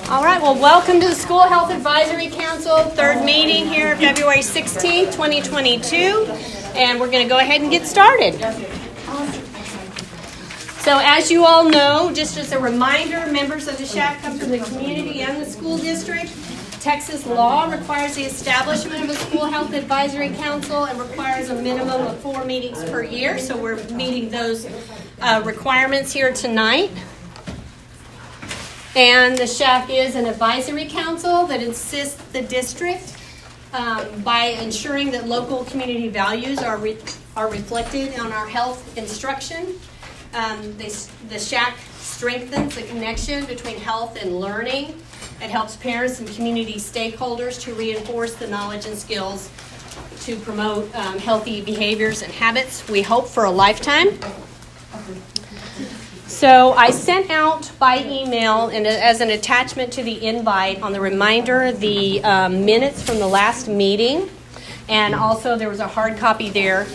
All right, well, welcome to the School Health Advisory Council, third meeting here, February 16th, 2022, and we're going to go ahead and get started. So as you all know, just as a reminder, members of the SHAC come from the community and the school district. Texas law requires the establishment of a School Health Advisory Council and requires a minimum of 4 meetings per year, so we're meeting those requirements here tonight. And the SHAC is an advisory council that assists the district by ensuring that local community values are reflected on our health instruction. The SHAC strengthens the connection between health and learning. It helps parents and community stakeholders to reinforce the knowledge and skills to promote healthy behaviors and habits, we hope, for a lifetime. So I sent out by email and as an attachment to the invite on the reminder the minutes from the last meeting, and also there was a hard copy there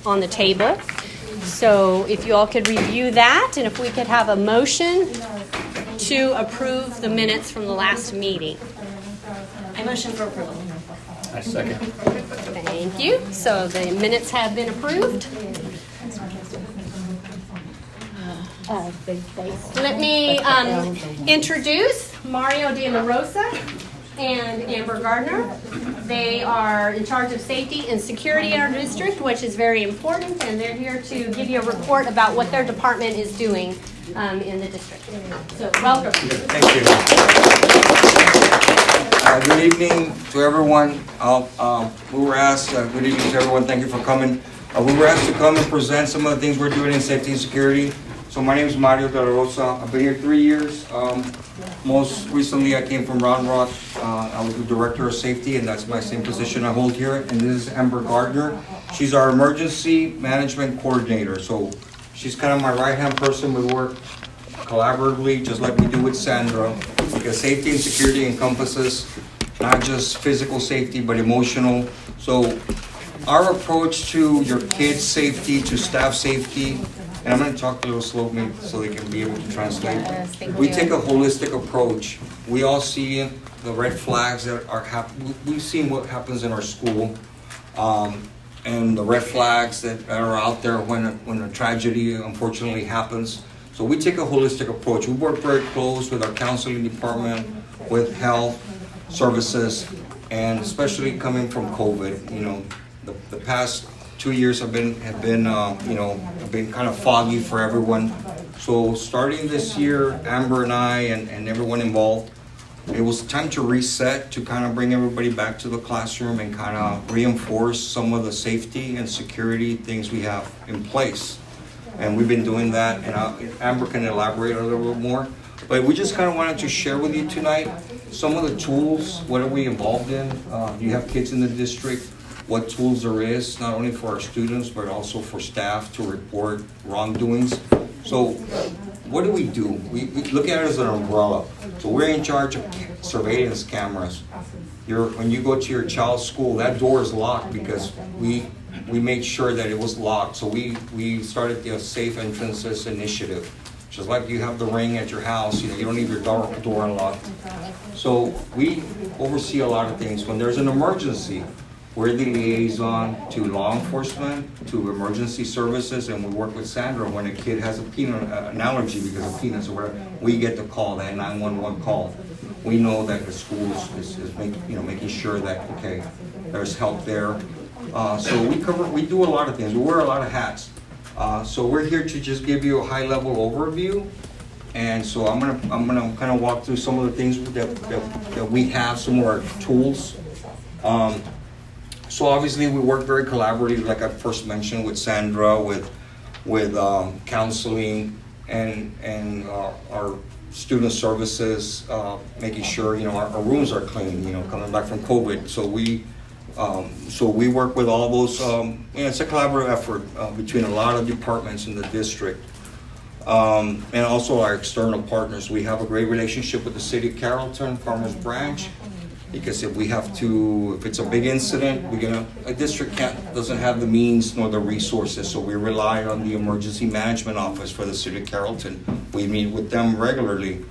on the table. So if you all could review that, and if we could have a motion to approve the minutes from the last meeting. I motion for approval. I second. Thank you. So the minutes have been approved. Let me introduce Mario De La Rosa and Amber Gardner. They are in charge of safety and security in our district, which is very important, and they're here to give you a report about what their department is doing in the district. So welcome. Thank you. Good evening to everyone. We were asked, good evening to everyone, thank you for coming. We were asked to come and present some of the things we're doing in safety and security. So my name is Mario De La Rosa. I've been here 3 years. Most recently I came from Round Rock. I was the director of safety, and that's my same position I hold here. And this is Amber Gardner. She's our emergency management coordinator. So she's kind of my right-hand person. We work collaboratively, just like we do with Sandra, because safety and security encompasses not just physical safety, but emotional. So our approach to your kids' safety, to staff safety, and I'm going to talk a little slowly so they can be able to translate. Yes, we take a holistic approach. We all see the red flags that are happening. We've seen what happens in our school, and the red flags that are out there when a tragedy unfortunately happens. So we take a holistic approach. We work very close with our counseling department, with health services, and especially coming from COVID. You know, the past 2 years have been kind of foggy for everyone. So starting this year, Amber and I and everyone involved, it was time to reset, to kind of bring everybody back to the classroom and kind of reinforce some of the safety and security things we have in place. And we've been doing that, and Amber can elaborate a little bit more. But we just kind of wanted to share with you tonight some of the tools. What are we involved in? You have kids in the district. What tools there is, not only for our students, but also for staff to report wrongdoings. So what do? We look at it as an umbrella. So we're in charge of surveillance cameras. When you go to your child's school, that door is locked because we made sure that it was locked. So we started the Safe Entrances Initiative. Just like you have the ring at your house, you don't leave your door unlocked. So we oversee a lot of things. When there's an emergency, we're the liaison to law enforcement, to emergency services, and we work with Sandra when a kid has an allergy because of peanuts or whatever. We get the call, that 911 call. We know that the school is making sure that, okay, there's help there. So we do a lot of things. We wear a lot of hats. So we're here to just give you a high-level overview. And so I'm gonna kind of walk through some of the things that we have, some of our tools. So obviously we work very collaboratively, like I first mentioned, with Sandra, with counseling and our student services, making sure our rooms are clean. Coming back from COVID, so we work with all those. It's a collaborative effort between a lot of departments in the district, and also our external partners. We have a great relationship with the city of Carrollton-Farmers branch. Because if it's a big incident, a district doesn't have the means nor the resources, so we rely on the emergency management office for the city of Carrollton. We meet with them regularly.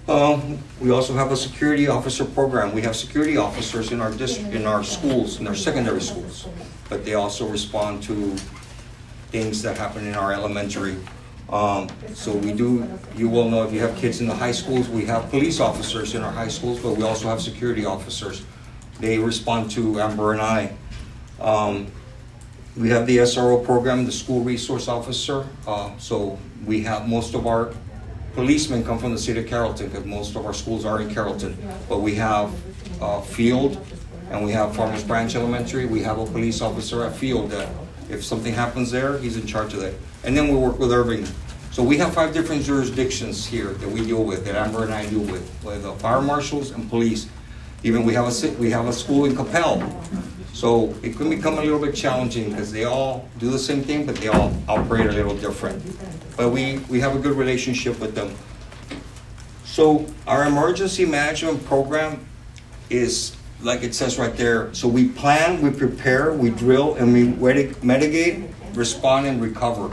We also have a security officer program. We have security officers in our in our schools, in our secondary schools, but they also respond to things that happen in our elementary. So we do, you will know if you have kids in the high schools, we have police officers in our high schools, but we also have security officers. They respond to Amber and I. We have the SRO program, the school resource officer. So we have most of our policemen come from the city of Carrollton because most of our schools are in Carrollton. But we have Field and we have Farmers Branch Elementary. We have a police officer at Field that if something happens there, he's in charge of that. And then we work with Irving. So we have 5 different jurisdictions here that we deal with, that Amber and I deal with fire marshals and police. Even we have a school in Capel. So it can become a little bit challenging because they all do the same thing, but they all operate a little different. But we have a good relationship with them. So our emergency management program is, like it says right there, so we plan, we prepare, we drill, and we mitigate, respond, and recover.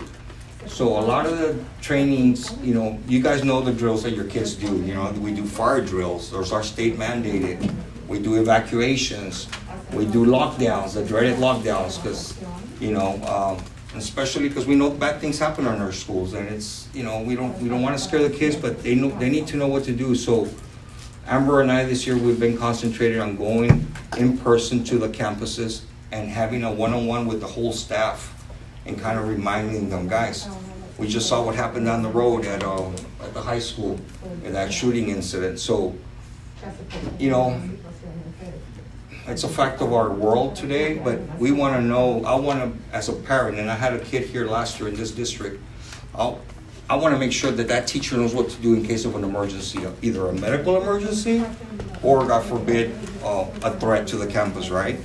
So a lot of the trainings, you know, you guys know the drills that your kids do. You know, we do fire drills. Those are state mandated. We do evacuations. We do lockdowns, the dreaded lockdowns, because, you know, especially because we know bad things happen in our schools, and it's, you know, we don't want to scare the kids, but they need to know what to do. So Amber and I this year, we've been concentrated on going in person to the campuses and having a one-on-one with the whole staff and kind of reminding them, guys, we just saw what happened down the road at the high school in that shooting incident. So, you know, it's a fact of our world today, but we want to know, I want to, as a parent, and I had a kid here last year in this district, I want to make sure that that teacher knows what to do in case of an emergency, either a medical emergency or, God forbid, a threat to the campus, right?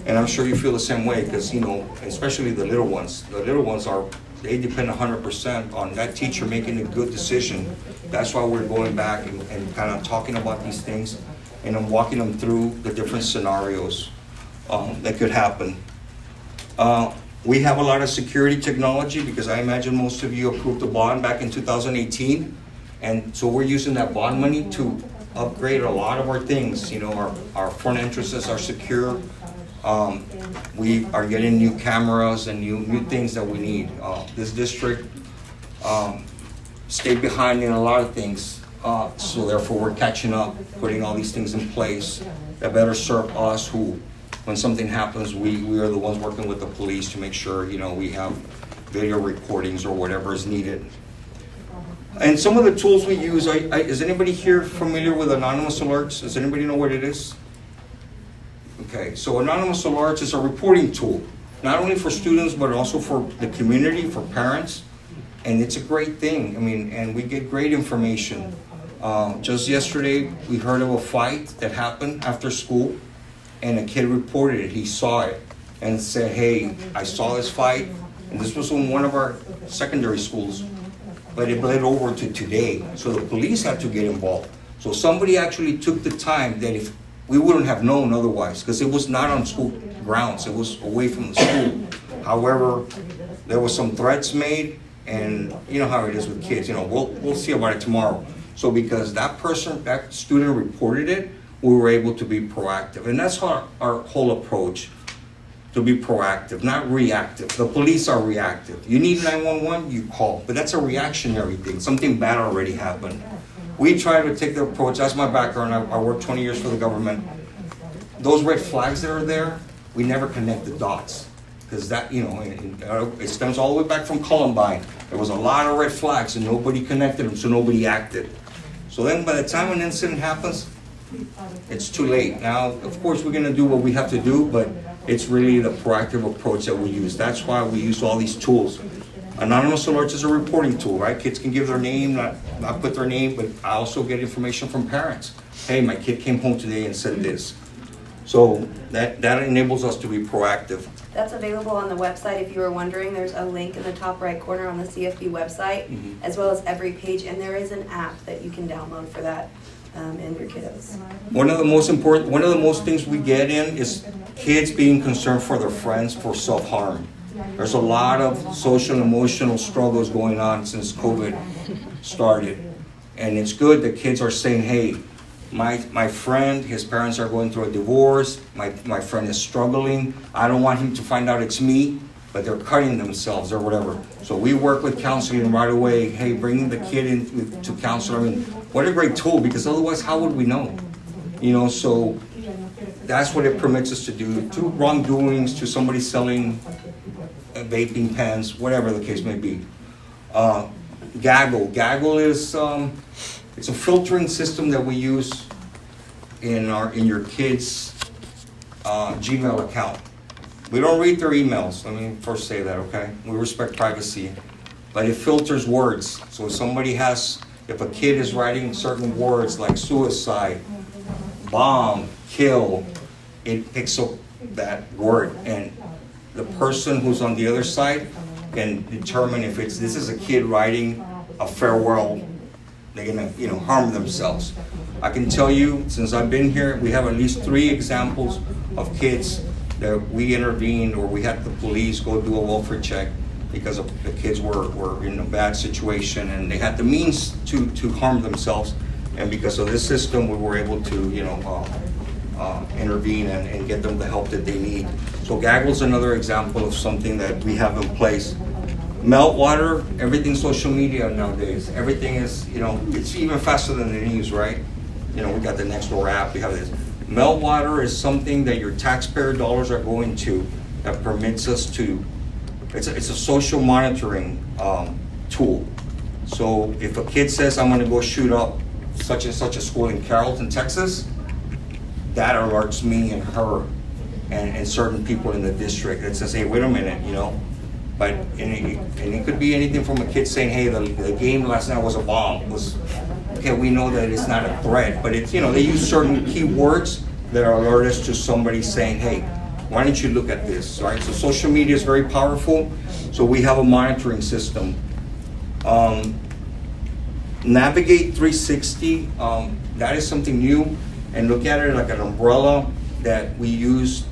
And I'm sure you feel the same way because, you know, especially the little ones. The little ones they depend 100% on that teacher making a good decision. That's why we're going back and kind of talking about these things, and I'm walking them through the different scenarios that could happen. We have a lot of security technology because I imagine most of you approved a bond back in 2018. And so we're using that bond money to upgrade a lot of our things. You know, our front entrances are secure. We are getting new cameras and new things that we need. This district stayed behind in a lot of things. So therefore we're catching up, putting all these things in place that better serve us who, when something happens, we are the ones working with the police to make sure, you know, we have video recordings or whatever is needed. And some of the tools we use, is anybody here familiar with anonymous alerts? Does anybody know what it is? Okay, so anonymous alerts is a reporting tool, not only for students, but also for the community, for parents. And it's a great thing. I mean, and we get great information. Just yesterday, we heard of a fight that happened after school, and a kid reported it. He saw it and said, hey, I saw this fight, and this was in one of our secondary schools, but it bled over to today. So the police had to get involved. So somebody actually took the time that if we wouldn't have known otherwise, because it was not on school grounds, it was away from the school. However, there was some threats made, and you know how it is with kids, you know, we'll see about it tomorrow. So because that student reported it, we were able to be proactive. And that's our whole approach, to be proactive, not reactive. The police are reactive. You need 911, you call, but that's a reactionary thing. Something bad already happened. We try to take the approach, that's my background, I worked 20 years for the government. Those red flags that are there, we never connect the dots. Because that, you know, it stems all the way back from Columbine. There was a lot of red flags and nobody connected them, so nobody acted. So then by the time an incident happens, it's too late. Now, of course, we're gonna do what we have to do, but it's really the proactive approach that we use. That's why we use all these tools. Anonymous alerts is a reporting tool, right? Kids can give their name, not put their name, but I also get information from parents. Hey, my kid came home today and said this. So that enables us to be proactive. That's available on the website. If you were wondering, there's a link in the top right corner on the CFB website, as well as every page, and there is an app that you can download for that and your kiddos. One of the most things we get in is kids being concerned for their friends for self-harm. There's a lot of social and emotional struggles going on since COVID started. And it's good that kids are saying, hey, my friend, his parents are going through a divorce, my friend is struggling, I don't want him to find out it's me, but they're cutting themselves or whatever. So we work with counseling right away. Hey, bringing the kid in to counsel. I mean, what a great tool, because otherwise how would we know? You know, so that's what it permits us to do. To wrongdoings, to somebody selling vaping pens, whatever the case may be. Gaggle. Gaggle is it's a filtering system that we use in your kids' Gmail account. We don't read their emails. Let me first say that, okay? We respect privacy, but it filters words. So if a kid is writing certain words like suicide, bomb, kill, it picks up that word, and the person who's on the other side can determine if this is a kid writing a farewell, they're gonna harm themselves. I can tell you, since I've been here, we have at least 3 examples of kids that we intervened, or we had the police go do a welfare check because the kids were in a bad situation and they had the means to harm themselves, and because of this system we were able to intervene and get them the help that they need. So Gaggle's another example of something that we have in place. Meltwater, everything's social media nowadays. Everything is, it's even faster than the news, right? We got the Nextdoor app, we have this. Meltwater is something that your taxpayer dollars are going to, that permits us to, it's a social monitoring tool. So if a kid says, I'm gonna go shoot up such and such a school in Carrollton, Texas, that alerts me and her and certain people in the district that says, hey, wait a minute, But and it could be anything from a kid saying, hey, the game last night was a bomb. Okay, we know that it's not a threat, but it's, they use certain keywords that alert us to somebody saying, hey, why don't you look at this, right? So social media is very powerful. So we have a monitoring system. Navigate 360, that is something new, and look at it like an umbrella that we use.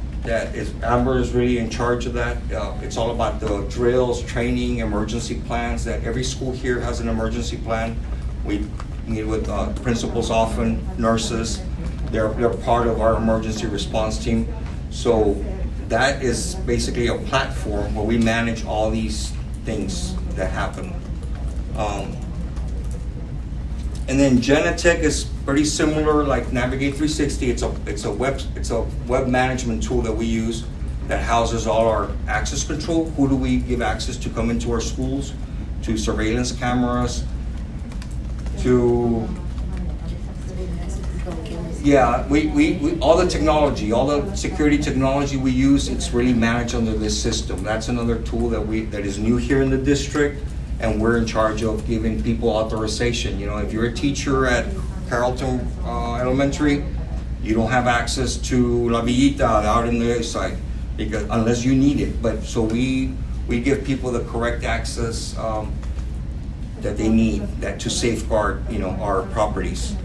Amber is really in charge of that. It's all about the drills, training, emergency plans. That every school here has an emergency plan. We meet with principals often, nurses. They're part of our emergency response team. So that is basically a platform where we manage all these things that happen. And then Genetech is pretty similar, like Navigate 360. It's a web management tool that we use that houses all our access control. Who do we give access to come into our schools, to surveillance cameras, to we all the technology, all the security technology we use, it's really managed under this system. That's another tool that is new here in the district. And we're in charge of giving people authorization. If you're a teacher at Carrollton Elementary, you don't have access to La Villita out in the other side, because unless you need it. But so we give people the correct access that they need, that to safeguard our properties.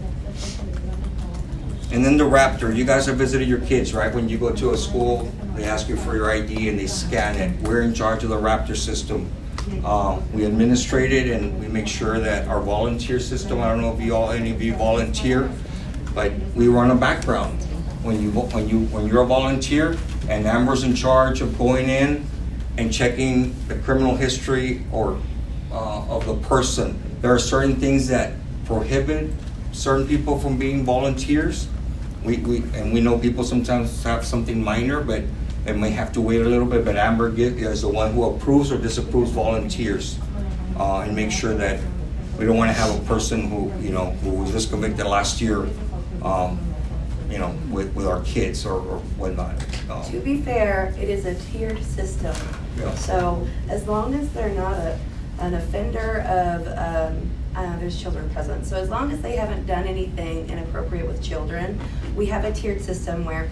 And then the Raptor. You guys have visited your kids, right? When you go to a school, they ask you for your ID and they scan it. We're in charge of the Raptor system. We administrate it and we make sure that our volunteer system, I don't know if any of you volunteer, but we run a background. When you're a volunteer, and Amber's in charge of going in and checking the criminal history or of the person. There are certain things that prohibit certain people from being volunteers. We know people sometimes have something minor, but it may have to wait a little bit, but Amber is the one who approves or disapproves volunteers, and make sure that we don't want to have a person who was just convicted last year, with our kids or whatnot. To be fair, it is a tiered system. Yeah. So as long as they're not an offender of, there's children present. So as long as they haven't done anything inappropriate with children, we have a tiered system where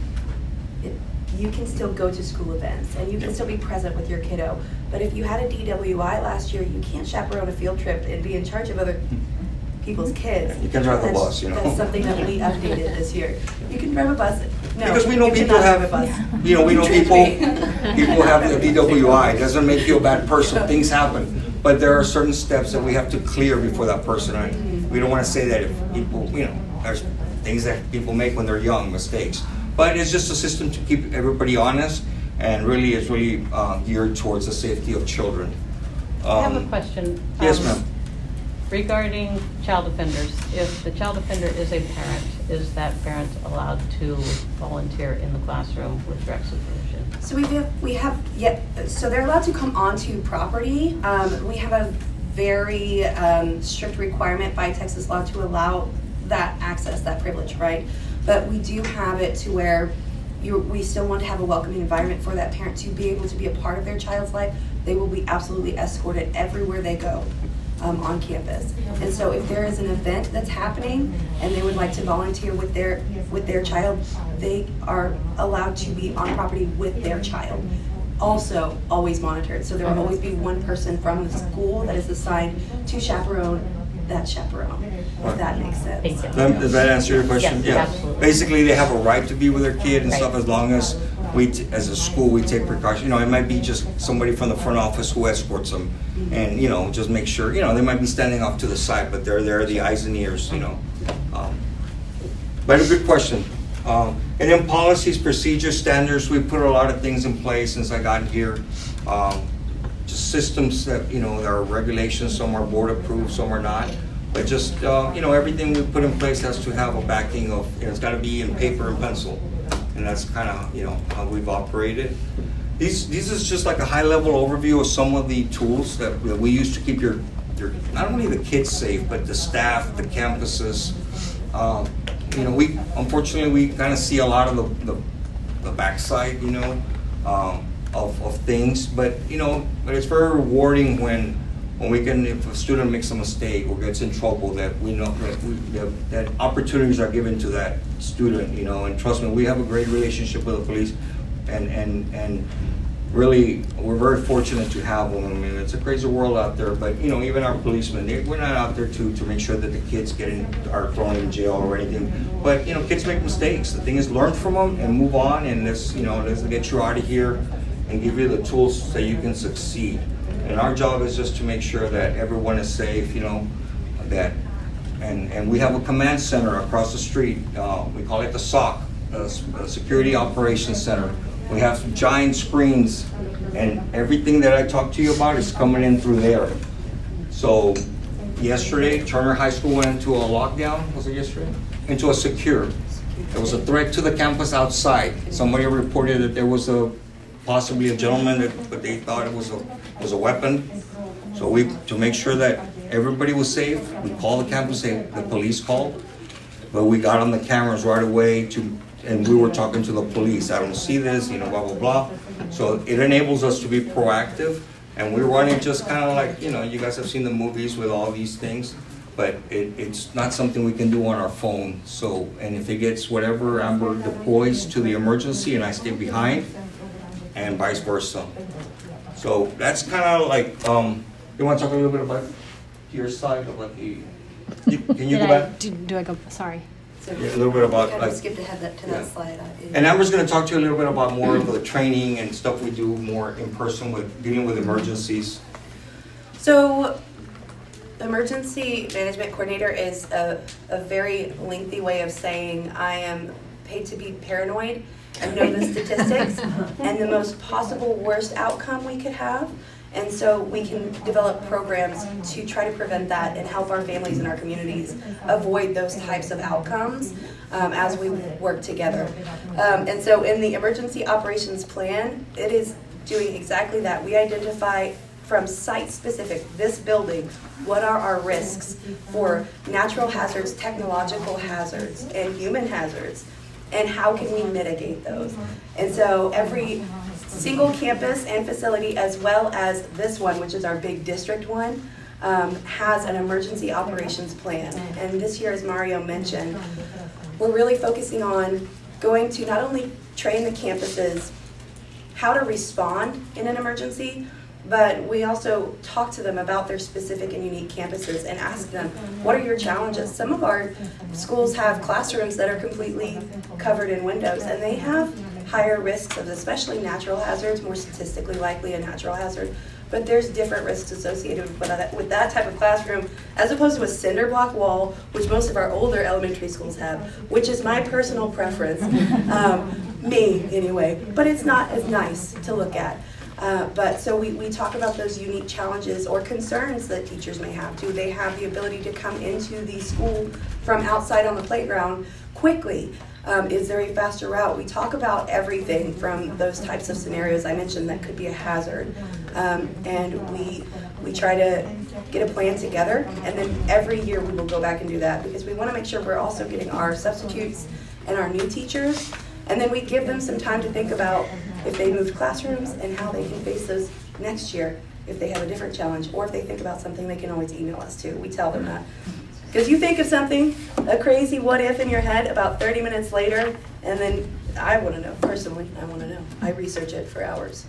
you can still go to school events and you can still be present with your kiddo. But if you had a DWI last year, you can't chaperone a field trip and be in charge of other people's kids. You can drive a bus, That's something that we updated this year. You can drive a bus. No, because we know you people cannot have, drive a bus. we know people have the DWI. It doesn't make you a bad person. Things happen. But there are certain steps that we have to clear before that person. we don't want to say that if people, there's things that people make when they're young, mistakes. But it's just a system to keep everybody honest, and really is really geared towards the safety of children. I have a question. Yes, ma'am. Regarding child offenders, if the child offender is a parent, is that parent allowed to volunteer in the classroom with direct supervision? So so they're allowed to come onto property. We have a very strict requirement by Texas law to allow that access, that privilege, right? But we do have it to where we still want to have a welcoming environment for that parent to be able to be a part of their child's life. They will be absolutely escorted everywhere they go on campus. And so if there is an event that's happening and they would like to volunteer with their child, they are allowed to be on property with their child. Also, always monitored. So there will always be one person from the school that is assigned to chaperone that chaperone, if that makes sense. Does that answer your question? Yes, absolutely. Basically, they have a right to be with their kid and stuff, as long as as a school, we take precautions. It might be just somebody from the front office who escorts them, and just make sure. They might be standing off to the side, but they're there, the eyes and ears. But a good question. And then policies, procedures, standards. We put a lot of things in place since I got here. Just systems that there are regulations. Some are board approved, some are not. But just everything we put in place has to have a backing of. It's got to be in paper and pencil, and that's kind of how we've operated. These is just like a high level overview of some of the tools that we use to keep your not only the kids safe, but the staff, the campuses. We unfortunately kind of see a lot of the backside, of things, but but it's very rewarding when we can, if a student makes a mistake or gets in trouble, that we know that opportunities are given to that student, and trust me, we have a great relationship with the police, and really we're very fortunate to have them. I mean, it's a crazy world out there, but even our policemen, we're not out there to make sure that the kids are thrown in jail or anything, but kids make mistakes. The thing is, learn from them and move on, and let's get you out of here and give you the tools so you can succeed. And our job is just to make sure that everyone is safe, that, and we have a command center across the street. We call it the SHAC, the Security Operations Center. We have some giant screens, and everything that I talked to you about is coming in through there. So yesterday, Turner High School went into a lockdown, was it yesterday? Into a secure. There was a threat to the campus outside. Somebody reported that there was possibly a gentleman but they thought it was a weapon. So to make sure that everybody was safe, we called the campus, the police called, but we got on the cameras right away and we were talking to the police. I don't see this, blah, blah, blah. So it enables us to be proactive, and we're running just kind of like, you guys have seen the movies with all these things, but it's not something we can do on our phone. So, and if it gets whatever, Amber deploys to the emergency and I stay behind, and vice versa. So that's kind of like, you want to talk a little bit about your side of like can you go back? Do I go? Sorry. So Yeah, a little bit about, I like, skipped ahead to that slide. And Amber's going to talk to you a little bit about more of the training and stuff we do more in person with dealing with emergencies. So, emergency management coordinator is a very lengthy way of saying I am paid to be paranoid and know the statistics and the most possible worst outcome we could have. And so we can develop programs to try to prevent that and help our families and our communities avoid those types of outcomes as we work together. And so in the emergency operations plan, it is doing exactly that. We identify from site-specific, this building, what are our risks for natural hazards, technological hazards, and human hazards, and how can we mitigate those? And so every single campus and facility, as well as this one, which is our big district one, has an emergency operations plan. And this year, as Mario mentioned, we're really focusing on going to not only train the campuses how to respond in an emergency, but we also talk to them about their specific and unique campuses and ask them, what are your challenges? Some of our schools have classrooms that are completely covered in windows, and they have higher risks of especially natural hazards, more statistically likely a natural hazard, but there's different risks associated with that type of classroom as opposed to a cinder block wall, which most of our older elementary schools have, which is my personal preference, me anyway, but it's not as nice to look at. But so we talk about those unique challenges or concerns that teachers may have. Do they have the ability to come into the school from outside on the playground quickly? Is there a faster route? We talk about everything from those types of scenarios I mentioned that could be a hazard. And we try to get a plan together, and then every year we will go back and do that because we want to make sure we're also getting our substitutes and our new teachers, and then we give them some time to think about if they moved classrooms and how they can face those next year if they have a different challenge, or if they think about something, they can always email us too. We tell them that. Because you think of something, a crazy what if in your head about 30 minutes later, and then I want to know, personally, I want to know. I research it for hours.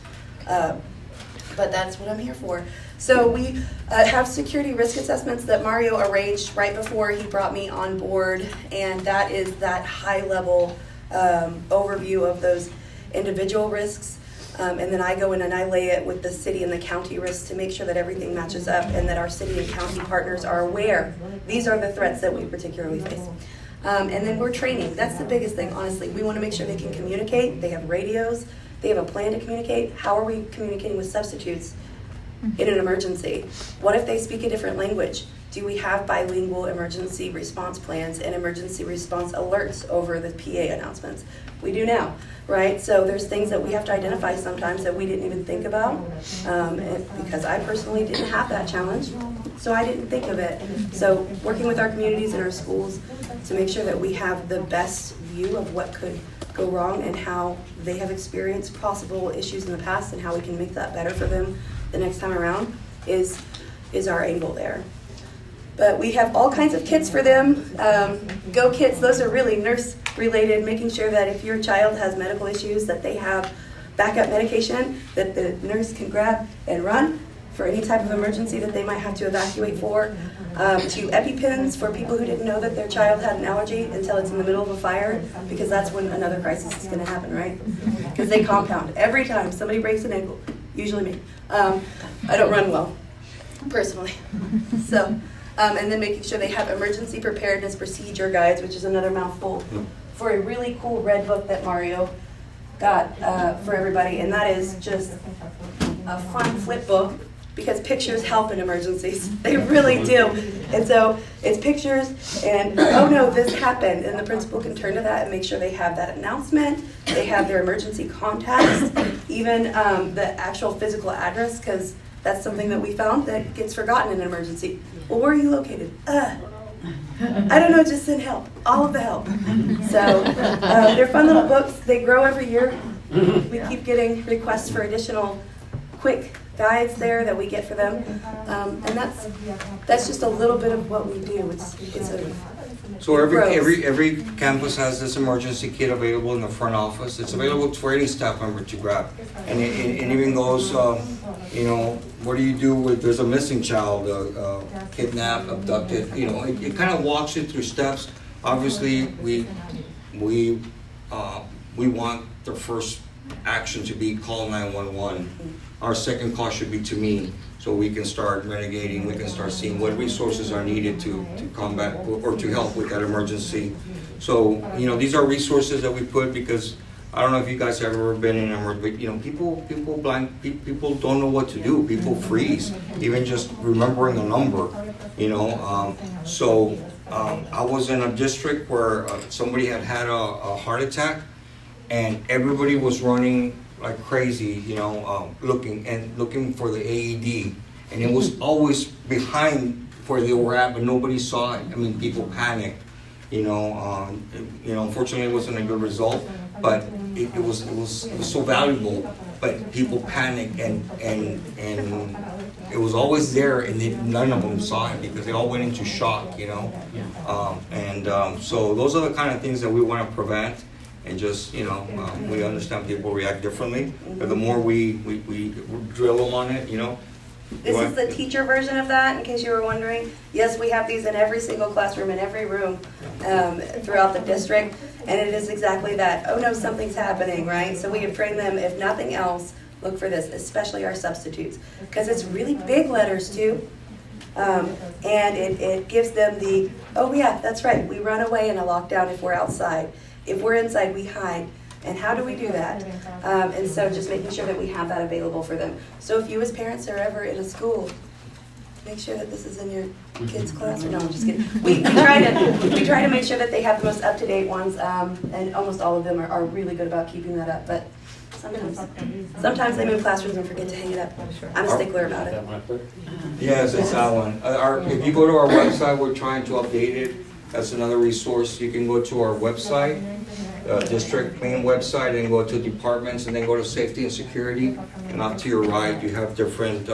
But that's what I'm here for. So we have security risk assessments that Mario arranged right before he brought me on board, and that is that high-level overview of those individual risks. And then I go in and I lay it with the city and the county risks to make sure that everything matches up and that our city and county partners are aware. These are the threats that we particularly face. And then we're training. That's the biggest thing, honestly. We want to make sure they can communicate. They have radios. They have a plan to communicate. How are we communicating with substitutes in an emergency? What if they speak a different language? Do we have bilingual emergency response plans and emergency response alerts over the PA announcements? We do now, right? So there's things that we have to identify sometimes that we didn't even think about, because I personally didn't have that challenge, so I didn't think of it. So working with our communities and our schools to make sure that we have the best view of what could go wrong and how they have experienced possible issues in the past and how we can make that better for them the next time around is our angle there. But we have all kinds of kits for them. Go kits, those are really nurse related, making sure that if your child has medical issues that they have backup medication that the nurse can grab and run for any type of emergency that they might have to evacuate for. To Epipens for people who didn't know that their child had an allergy until it's in the middle of a fire, because that's when another crisis is going to happen, right? Because they compound. Every time somebody breaks an ankle, usually me, I don't run well, personally. So. And then making sure they have emergency preparedness procedure guides, which is another mouthful, for a really cool red book that Mario got for everybody. And that is just a fun flip book because pictures help in emergencies. They really do. And so it's pictures and, oh no, this happened. And the principal can turn to that and make sure they have that announcement. They have their emergency contacts, even the actual physical address, because that's something that we found that gets forgotten in an emergency. Well, where are you located? I don't know, just send help. All of the help. So they're fun little books. They grow every year. We keep getting requests for additional quick guides there that we get for them. And that's just a little bit of what we do. So every campus has this emergency kit available in the front office. It's available for any staff member to grab. And it even goes, what do you do if there's a missing child, kidnapped, abducted? It kind of walks you through steps. Obviously, we want the first action to be call 911. Our second call should be to me, so we can start mitigating, we can start seeing what resources are needed to combat or to help with that emergency. So, these are resources that we put because I don't know if you guys have ever been in an emergency, but people don't know what to do. People freeze, even just remembering a number, So I was in a district where somebody had a heart attack and everybody was running like crazy, looking for the AED, and it was always behind where they were at, but nobody saw it. I mean, people panicked. Unfortunately, it wasn't a good result, but it was so valuable. But people panicked, and it was always there, and none of them saw it because they all went into shock. So those are the kind of things that we want to prevent. And just, we understand people react differently, but the more we drill them on it, This is the teacher version of that, in case you were wondering. Yes, we have these in every single classroom, in every room throughout the district, and it is exactly that. Oh no, something's happening, right? So we have trained them, if nothing else, look for this, especially our substitutes, because it's really big letters too. And it gives them the, oh yeah, that's right, we run away in a lockdown if we're outside. If we're inside, we hide. And how do we do that? And so just making sure that we have that available for them. So if you as parents are ever in a school, make sure that this is in your kids' class, or no, I'm just kidding. We try to make sure that they have the most up-to-date ones, and almost all of them are really good about keeping that up, but sometimes they move classrooms and forget to hang it up. I'm a stickler about it. Yes, it's that one. If you go to our website, we're trying to update it. That's another resource. You can go to our website, district main website, and go to departments, and then go to safety and security. And off to your right, you have different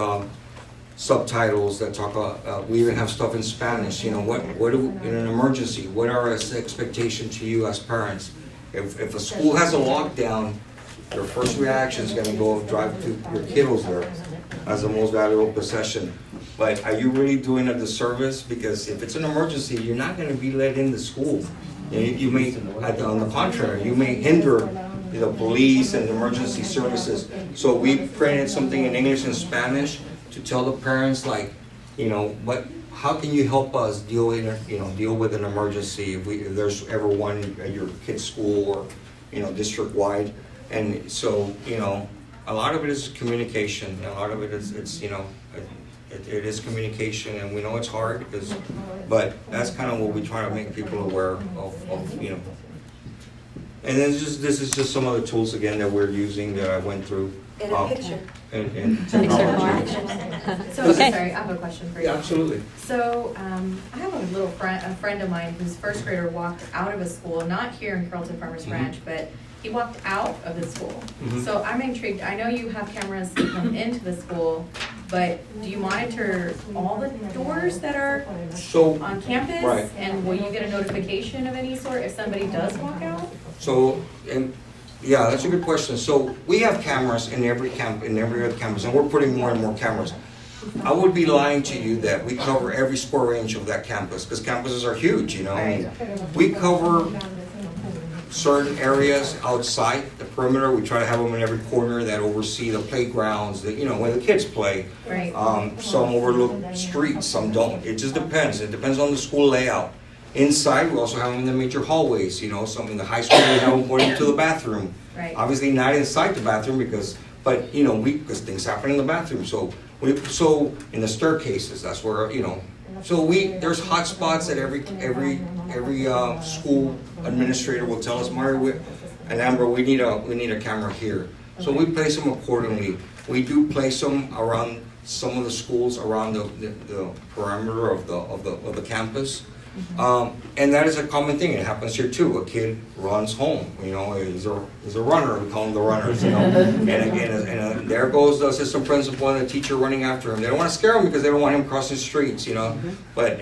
subtitles that talk about, we even have stuff in Spanish. You know, what do, in an emergency, what are our expectations to you as parents? If a school has a lockdown, their first reaction is going to go drive to your kiddos there as the most valuable possession. But are you really doing a disservice? Because if it's an emergency, you're not going to be let into school. You may, on the contrary, you may hinder the police and emergency services. So we printed something in English and Spanish to tell the parents, like, you know, how can you help us deal with an emergency if there's ever one at your kid's school or, you know, district-wide. And so, you know, a lot of it is communication. A lot of it is, it is communication, and we know it's hard, but that's kind of what we try to make people aware of, you know. And then this is just some of the tools, again, that we're using that I went through. In a picture. And technology. So, Okay. sorry, I have a question for you. Yeah, absolutely. So, I have a friend of mine whose first grader walked out of a school, not here in Carrollton-Farmers branch, but he walked out of the school. So I'm intrigued. I know you have cameras that come into the school, but do you monitor all the doors that are on campus? Right. And will you get a notification of any sort if somebody does walk out? So, yeah, that's a good question. So we have cameras in every other campus, and we're putting more and more cameras. I would be lying to you that we cover every square inch of that campus, because campuses are huge, you know. I mean, we cover certain areas outside the perimeter. We try to have them in every corner that oversee the playgrounds, that, you know, where the kids play. Right. Some overlook streets, some don't. It just depends. It depends on the school layout. Inside, we also have them in the major hallways. You know, some in the high school, we have them going into the bathroom. Right. Obviously not inside the bathroom but you know, because things happen in the bathroom. So in the staircases, that's where, you know. So there's hot spots that every school administrator will tell us, Mario and Amber, we need a camera here. So we place them accordingly. We do place them around some of the schools around the perimeter of the campus. And that is a common thing. It happens here too. A kid runs home. You know, he's a runner. We call them the runners. You know, and there goes the assistant principal and the teacher running after him. They don't want to scare him because they don't want him crossing streets. You know, but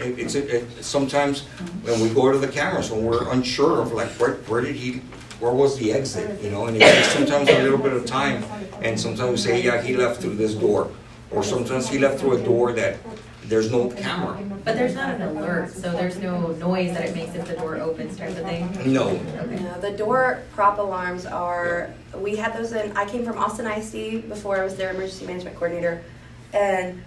sometimes when we go to the cameras, when we're unsure of like where was the exit? You know, and it takes sometimes a little bit of time. And sometimes we say, yeah, he left through this door, or sometimes he left through a door that there's no camera. But there's not an alert, so there's no noise that it makes if the door opens type of thing? No. Okay. No, the door prop alarms we had those I came from Austin IC before I was their emergency management coordinator, and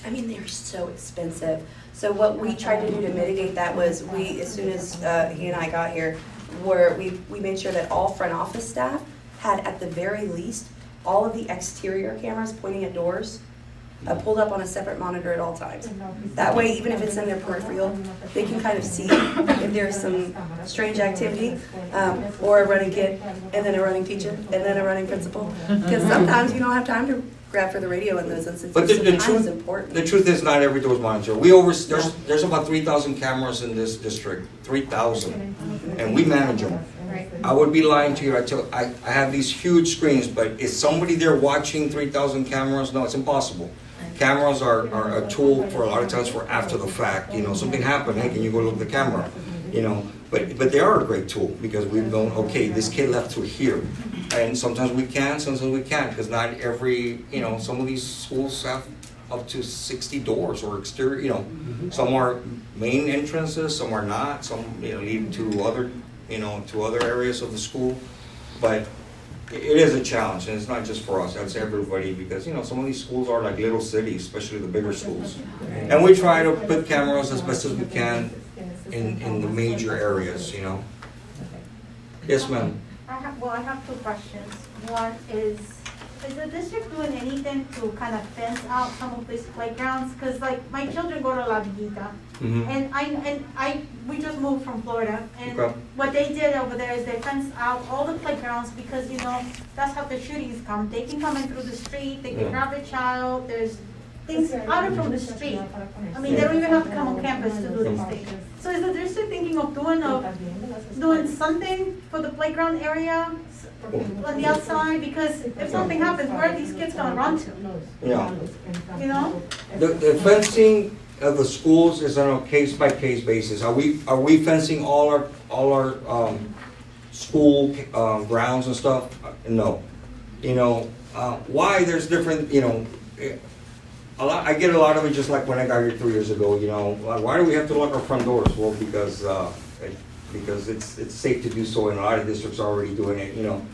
I mean, they're so expensive. So what we tried to do to mitigate that was as soon as he and I got here, we made sure that all front office staff had at the very least all of the exterior cameras pointing at doors pulled up on a separate monitor at all times. That way, even if it's in their peripheral, they can kind of see if there's some strange activity, or a running kid, and then a running teacher, and then a running principal. Because sometimes you don't have time to grab for the radio in those instances. But the truth is, not every door is monitored. There's about 3,000 cameras in this district, 3,000, and we manage them. Right. I would be lying to you. I have these huge screens, but is somebody there watching 3,000 cameras? No, it's impossible. Cameras are a tool for a lot of times for after the fact. You know, something happened. Hey, can you go look at the camera? You know, but they are a great tool because we've known, okay, this kid left through here, and sometimes we can, sometimes we can't, because not every, you know, some of these schools have up to 60 doors or exterior. You know, some are main entrances, some are not. Some, you know, lead to other, you know, to other areas of the school, but it is a challenge, and it's not just for us, that's everybody, because, you know, some of these schools are like little cities, especially the bigger schools. And we try to put cameras as best as we can in the major areas, you know. Yes, ma'am. I have two questions. One is the district doing anything to kind of fence out some of these playgrounds? Because like my children go to La Villita, and we just moved from Florida, and Okay. what they did over there is they fenced out all the playgrounds because, you know, that's how the shootings come. They can come in through the street, they can grab a child, there's things out of from the street. I mean, they don't even have to come on campus to do these things. So is the district thinking of doing something for the playground area on the outside? Because if something happens, where are these kids gonna run to? Yeah. You know? The fencing of the schools is on a case-by-case basis. Are we fencing all our school grounds and stuff? No. You know, why there's different, you know, I get a lot of it just like when I got here 3 years ago, you know, why do we have to lock our front doors? Well, because it's safe to do so, and a lot of districts are already doing it, you know.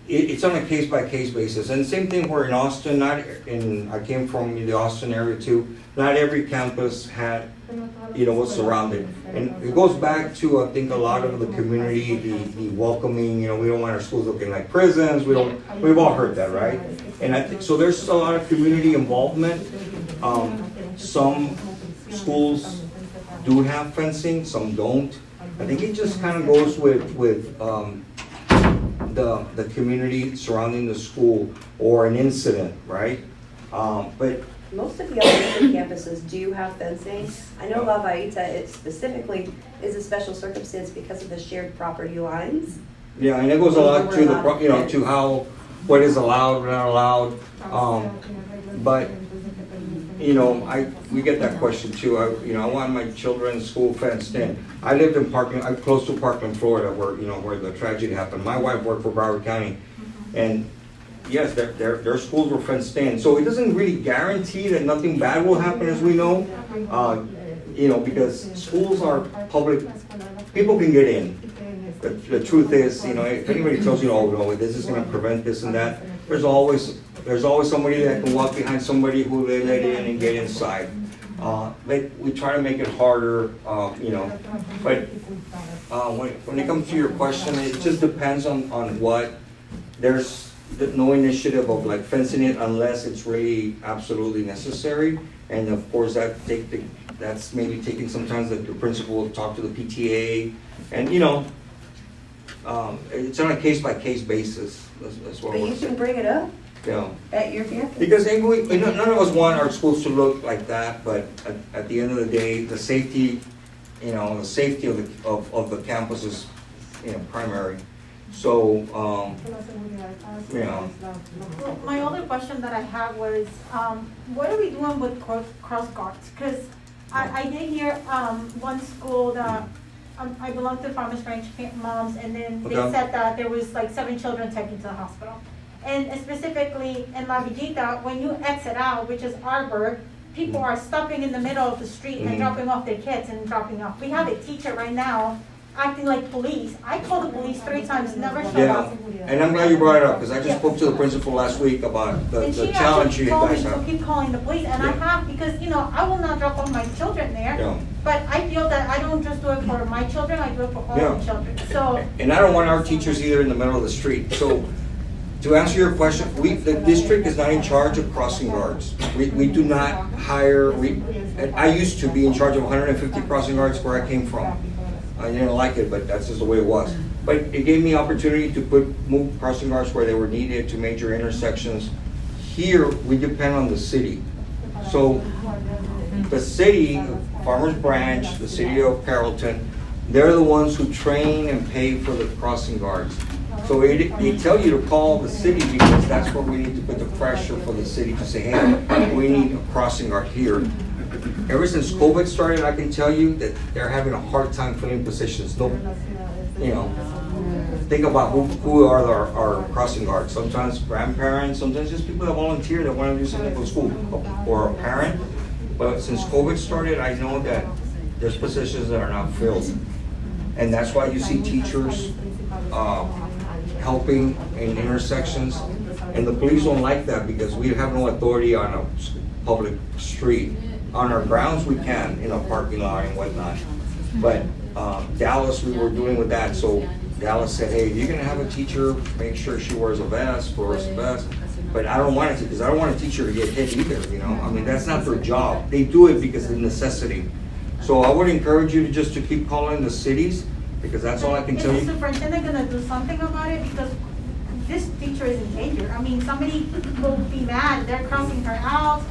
It's on a case-by-case basis. And same thing where in Austin, I came from the Austin area too, not every campus had, you know, was surrounded. And it goes back to, I think, a lot of the community, the welcoming, you know, we don't want our schools looking like prisons, we've all heard that, right? And I think, so there's a lot of community involvement. Some schools do have fencing, some don't. I think it just kind of goes with the community surrounding the school or an incident, right? But Most of the elementary campuses do have fencing. I know La Villita, it specifically is a special circumstance because of the shared property lines. yeah, and it goes a lot to the, you know, to how, what is allowed, not allowed. But, you know, we get that question too. I want my children's school fenced in. I lived in Parkland, I'm close to Parkland, Florida, where, you know, where the tragedy happened. My wife worked for Broward County, and yes, their schools were fenced in. So it doesn't really guarantee that nothing bad will happen, as we know. You know, because schools are public, people can get in. The truth is, you know, if anybody tells you, oh no, this is going to prevent this and that, there's always somebody that can walk behind somebody who they let in and get inside. We try to make it harder, you know. But when it comes to your question, it just depends on what. There's no initiative of like fencing it unless it's really absolutely necessary. And of course, that's maybe taking sometimes the principal will talk to the PTA, and you know, it's on a case-by-case basis. That's what But you can bring it up at your campus. Because none of us want our schools to look like that, but at the end of the day, the safety, you know, the safety of the campus is, you know, primary. So, you know. Well, my other question that I had was, what are we doing with cross guards? Because I did hear one school that I belong to Farmers Branch moms, and then they said that there was like 7 children taken to the hospital. And specifically in La Villita, when you exit out, which is Arbor, people are stopping in the middle of the street and dropping off their kids and dropping off. We have a teacher right now acting like police. I called the police 3 times, never showed up. And I'm glad you brought it up, because I just spoke to the principal last week about the challenge you guys have. And she keep calling the police, and I have, because, you know, I will not drop off my children there. Yeah. But I feel that I don't just do it for my children, I do it for all the children, so. And I don't want our teachers either in the middle of the street. So, to answer your question, the district is not in charge of crossing guards. We do not hire, I used to be in charge of 150 crossing guards where I came from. I didn't like it, but that's just the way it was. But it gave me opportunity to move crossing guards where they were needed to major intersections. Here, we depend on the city. So the city, Farmers Branch, the city of Carrollton, they're the ones who train and pay for the crossing guards. So they tell you to call the city because that's where we need to put the pressure for the city to say, hey, we need a crossing guard here. Ever since COVID started, I can tell you that they're having a hard time filling positions. No, you know, think about who are our crossing guards. Sometimes grandparents, sometimes just people that volunteer that want to do something for school, or a parent. But since COVID started, I know that there's positions that are not filled. And that's why you see teachers helping in intersections, and the police don't like that because we have no authority on a public street. On our grounds, we can, in a parking lot and whatnot. But Dallas, we were doing with that, so Dallas said, hey, if you're gonna have a teacher, make sure she wears a vest, wears a vest. But I don't want it to, because I don't want a teacher to get hit either, you know? I mean, that's not their job. They do it because of necessity. So I would encourage you to just to keep calling the cities, because that's all I can tell Is the you. superintendent gonna do something about it? Because this teacher is in danger. I mean, somebody will be mad, they're crossing her out.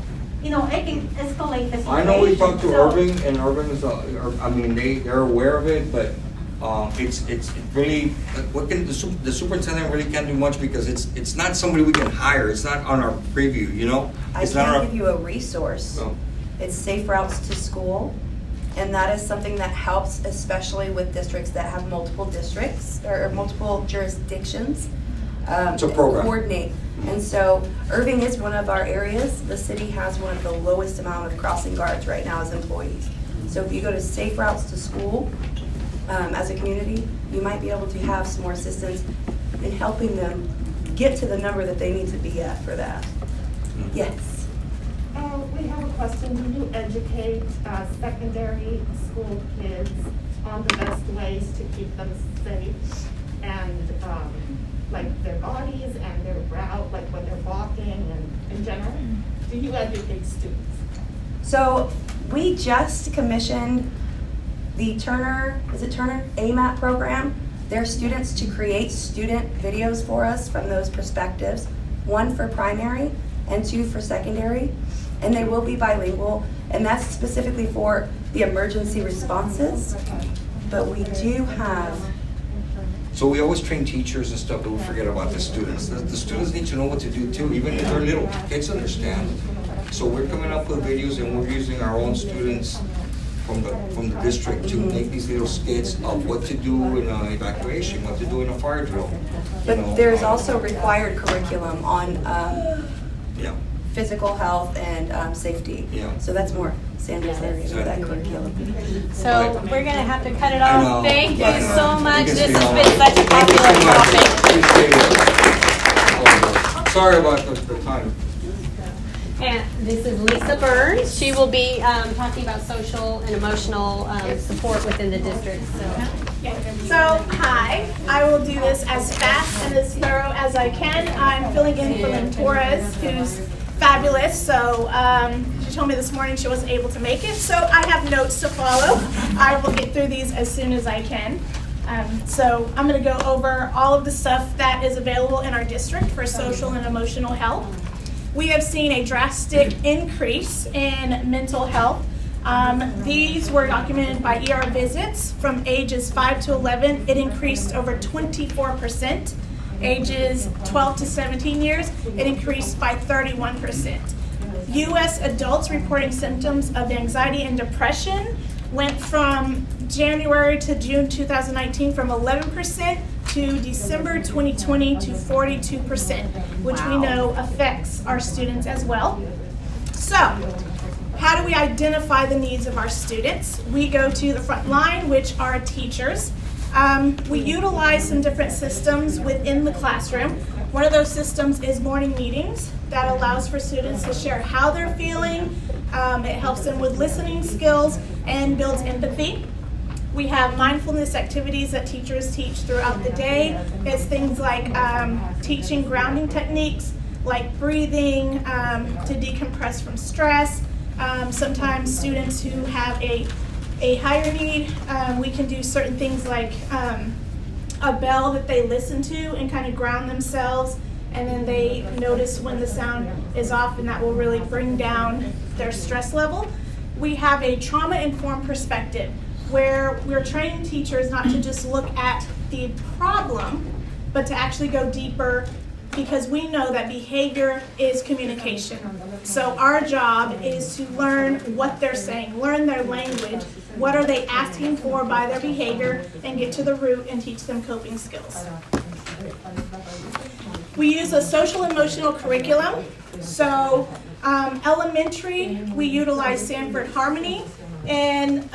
You know, it can escalate the situation. I know we talked to So- Irving, and Irving is, I mean, they're aware of it, but it's really, what can, the superintendent really can't do much because it's not somebody we can hire. It's not on our preview, you know? I It's not can our. give you a resource. No. It's Safe Routes to School, and that is something that helps, especially with districts that have multiple districts or multiple jurisdictions. It's a program. Coordinate. And so Irving is one of our areas. The city has one of the lowest amount of crossing guards right now as employees. So if you go to Safe Routes to School, as a community, you might be able to have some more assistance in helping them get to the number that they need to be at for that. Yes. We have a question. Do you educate secondary school kids on the best ways to keep them safe and like their bodies and their route, like when they're walking and in general? Do you educate students? So we just commissioned the Turner, is it Turner? AMAT program. Their students to create student videos for us from those perspectives, 1 for primary and 2 for secondary. And they will be bilingual, and that's specifically for the emergency responses. But we do have, So we always train teachers and stuff, but we forget about the students. The students need to know what to do too, even if they're little. Kids understand. So we're coming up with videos, and we're using our own students from the district to make these little skits of what to do in an evacuation, what to do in a fire drill. You know, but there's also required curriculum on Yeah. physical health and safety. Yeah. So that's more Sandra's area for that curriculum. So we're gonna have to cut it I off. know, Thank you I know. so You much. can This stay has on. been such a Thank you so popular much. topic. Appreciate it. Sorry about the time. And this is Lisa Burns. She will be talking about social and emotional support within the district. So, hi, I will do this as fast and as thorough as I can. I'm filling in for Lynn Torres, who's fabulous. So, she told me this morning she wasn't able to make it, so I have notes to follow. I will get through these as soon as I can. So, I'm going to go over all of the stuff that is available in our district for social and emotional health. We have seen a drastic increase in mental health. These were documented by ER visits from ages 5 to 11. It increased over 24%. Ages 12 to 17 years, it increased by 31%. U.S. adults reporting symptoms of anxiety and depression went from January to June 2019 from 11% to December 2020 to 42%, which we know affects our students as well. So, how do we identify the needs of our students? We go to the front line, which are teachers. We utilize some different systems within the classroom. One of those systems is morning meetings that allows for students to share how they're feeling. It helps them with listening skills and builds empathy. We have mindfulness activities that teachers teach throughout the day. It's things like teaching grounding techniques, like breathing, to decompress from stress. Sometimes students who have a higher need, we can do certain things like a bell that they listen to and kind of ground themselves, and then they notice when the sound is off, and that will really bring down their stress level. We have a trauma-informed perspective, where we're training teachers not to just look at the problem, but to actually go deeper, because we know that behavior is communication. So our job is to learn what they're saying, learn their language, what are they asking for by their behavior, and get to the root and teach them coping skills. We use a social emotional curriculum. So elementary, we utilize Sanford Harmony. In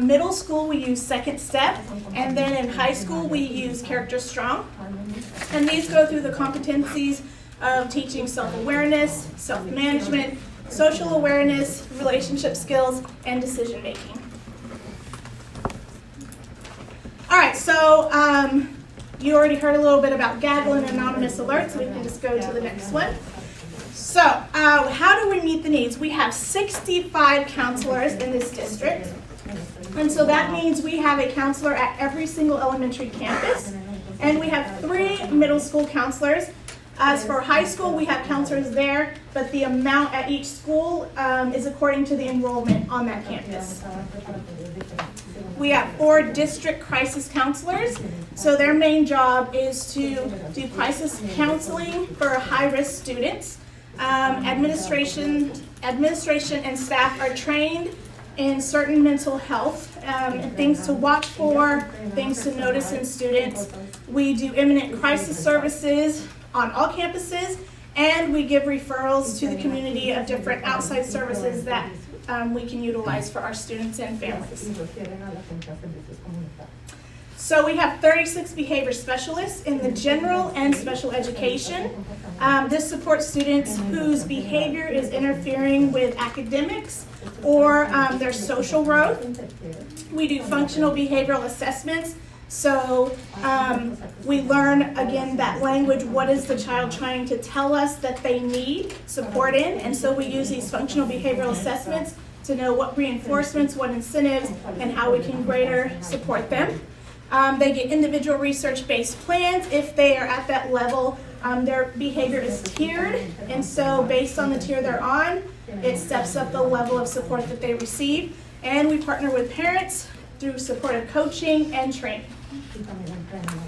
middle school, we use Second Step, and then in high school, we use Character Strong. And these go through the competencies of teaching self-awareness, self-management, social awareness, relationship skills, and decision-making. All right, so you already heard a little bit about Gaggle and anonymous alerts, so we can just go to the next one. So, how do we meet the needs? We have 65 counselors in this district, and so that means we have a counselor at every single elementary campus, and we have 3 middle school counselors. As for high school, we have counselors there, but the amount at each school is according to the enrollment on that campus. We have 4 district crisis counselors, so their main job is to do crisis counseling for high-risk students. Administration and staff are trained in certain mental health, and things to watch for, things to notice in students. We do imminent crisis services on all campuses, and we give referrals to the community of different outside services that we can utilize for our students and families. So we have 36 behavior specialists in the general and special education. This supports students whose behavior is interfering with academics or their social growth. We do functional behavioral assessments. So we learn, again, that language, what is the child trying to tell us that they need support in, and so we use these functional behavioral assessments to know what reinforcements, what incentives, and how we can greater support them. They get individual research-based plans. If they are at that level, their behavior is tiered, and so based on the tier they're on, it steps up the level of support that they receive. And we partner with parents through supportive coaching and training.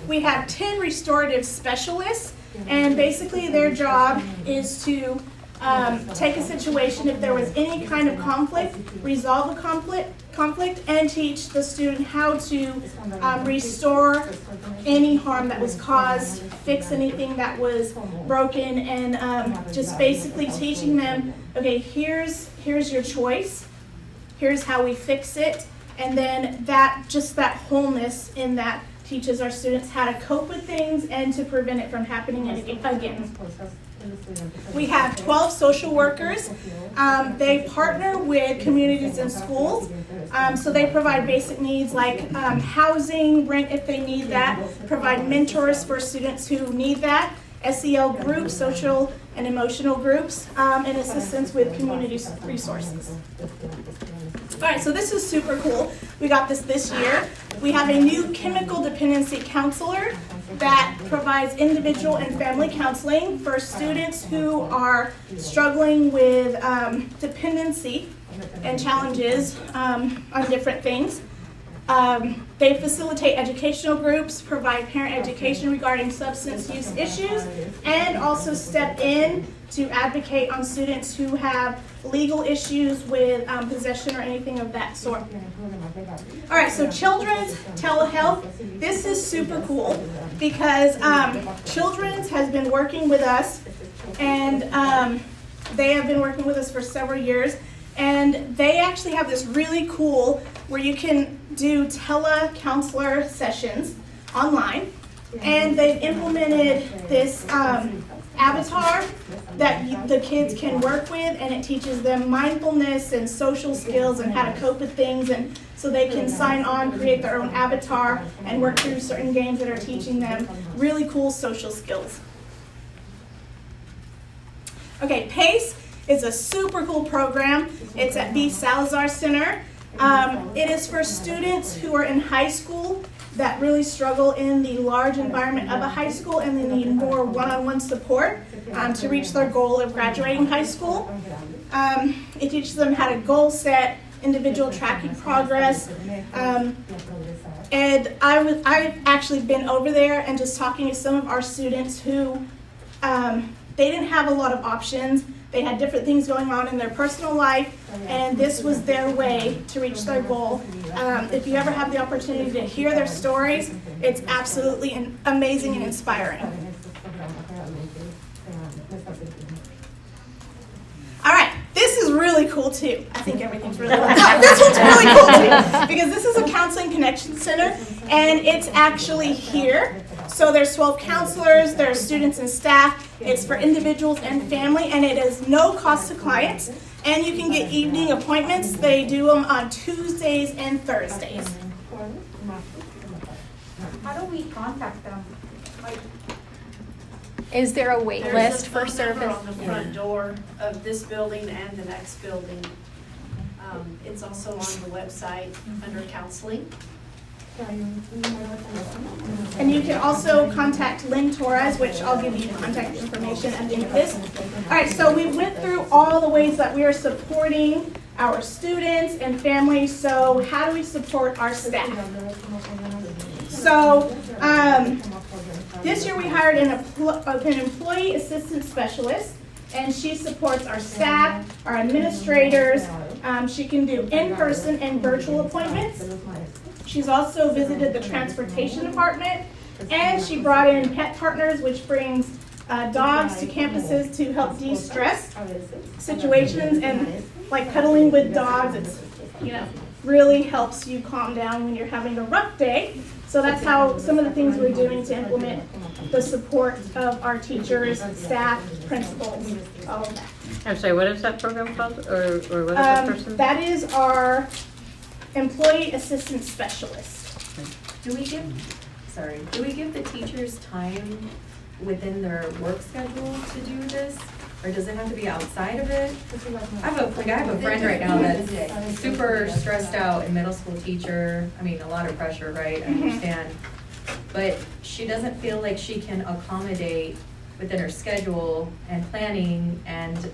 We have 10 restorative specialists, and basically their job is to take a situation, if there was any kind of conflict, resolve the conflict, and teach the student how to restore any harm that was caused, fix anything that was broken, and just basically teaching them, okay, here's your choice, here's how we fix it, and then that wholeness in that teaches our students how to cope with things and to prevent it from happening again. We have 12 social workers. They partner with communities and schools. So they provide basic needs like housing, rent if they need that, provide mentors for students who need that, SEL groups, social and emotional groups, and assistance with community resources. All right, so this is super cool. We got this year. We have a new chemical dependency counselor that provides individual and family counseling for students who are struggling with dependency and challenges on different things. They facilitate educational groups, provide parent education regarding substance use issues, and also step in to advocate on students who have legal issues with possession or anything of that sort. All right, so Children's Telehealth. This is super cool because Children's has been working with us, and they have been working with us for several years. And they actually have this really cool where you can do tele-counselor sessions online. And they've implemented this avatar that the kids can work with, and it teaches them mindfulness and social skills and how to cope with things. And so they can sign on, create their own avatar, and work through certain games that are teaching them really cool social skills. Okay, PACE is a super cool program. It's at B. Salazar Center. It is for students who are in high school that really struggle in the large environment of a high school, and they need more one-on-one support to reach their goal of graduating high school. It teaches them how to goal set, individual tracking progress. And I've actually been over there and just talking to some of our students who they didn't have a lot of options. They had different things going on in their personal life, and this was their way to reach their goal. If you ever have the opportunity to hear their stories, it's absolutely amazing and inspiring. All right, this is really cool too. I think everything's really cool. No, this one's really cool too because this is a counseling connection center, and it's actually here. So there's 12 counselors, there's students and staff. It's for individuals and family, and it is no cost to clients. And you can get evening appointments. They do them on Tuesdays and Thursdays. How do we contact them? Like, Is there a wait list for There's a phone number service? on the front door of this building and the next building. It's also on the website under counseling. And you can also contact Lynn Torres, which I'll give you contact information at the end of this. All right, so we went through all the ways that we are supporting our students and families. So how do we support our staff? So this year we hired an employee assistant specialist, and she supports our staff, our administrators. She can do in-person and virtual appointments. She's also visited the transportation department, and she brought in pet partners, which brings dogs to campuses to help de-stress situations. And like cuddling with dogs, it's, really helps you calm down when you're having a rough day. So that's how some of the things we're doing to implement the support of our teachers, staff, principals, all of that. I'm sorry, what is that program called, or what is that person? That is our employee assistant specialist. Do we give the teachers time within their work schedule to do this? Or does it have to be outside of it? I have a friend right now that's super stressed out, a middle school teacher. I mean, a lot of pressure, right? I understand. But she doesn't feel like she can accommodate within her schedule and planning and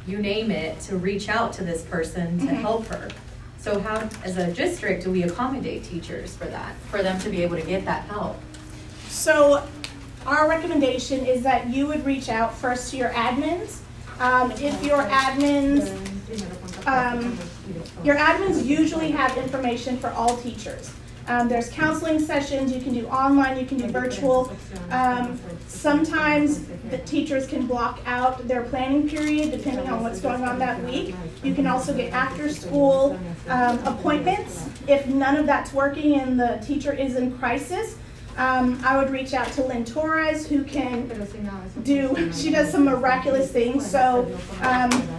you name it to reach out to this person to help her. So how, as a district, do we accommodate teachers for that, for them to be able to get that help? So our recommendation is that you would reach out first to your admins. If your admins usually have information for all teachers. There's counseling sessions, you can do online, you can do virtual. Sometimes the teachers can block out their planning period depending on what's going on that week. You can also get after school appointments. If none of that's working and the teacher is in crisis, I would reach out to Lynn Torres, who can she does some miraculous things. So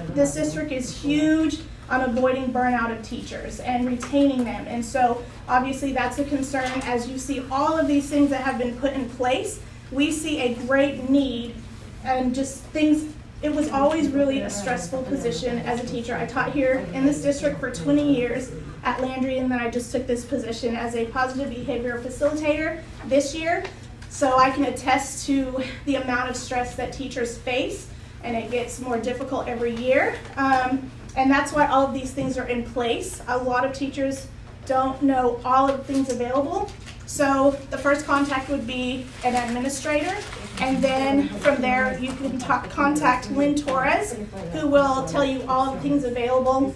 this district is huge on avoiding burnout of teachers and retaining them. And so obviously that's a concern. As you see all of these things that have been put in place, we see a great need and just things. It was always really a stressful position as a teacher. I taught here in this district for 20 years at Landry, and then I just took this position as a positive behavior facilitator this year. So I can attest to the amount of stress that teachers face, and it gets more difficult every year. And that's why all of these things are in place. A lot of teachers don't know all of the things available. So the first contact would be an administrator, and then from there you can contact Lynn Torres, who will tell you all the things available.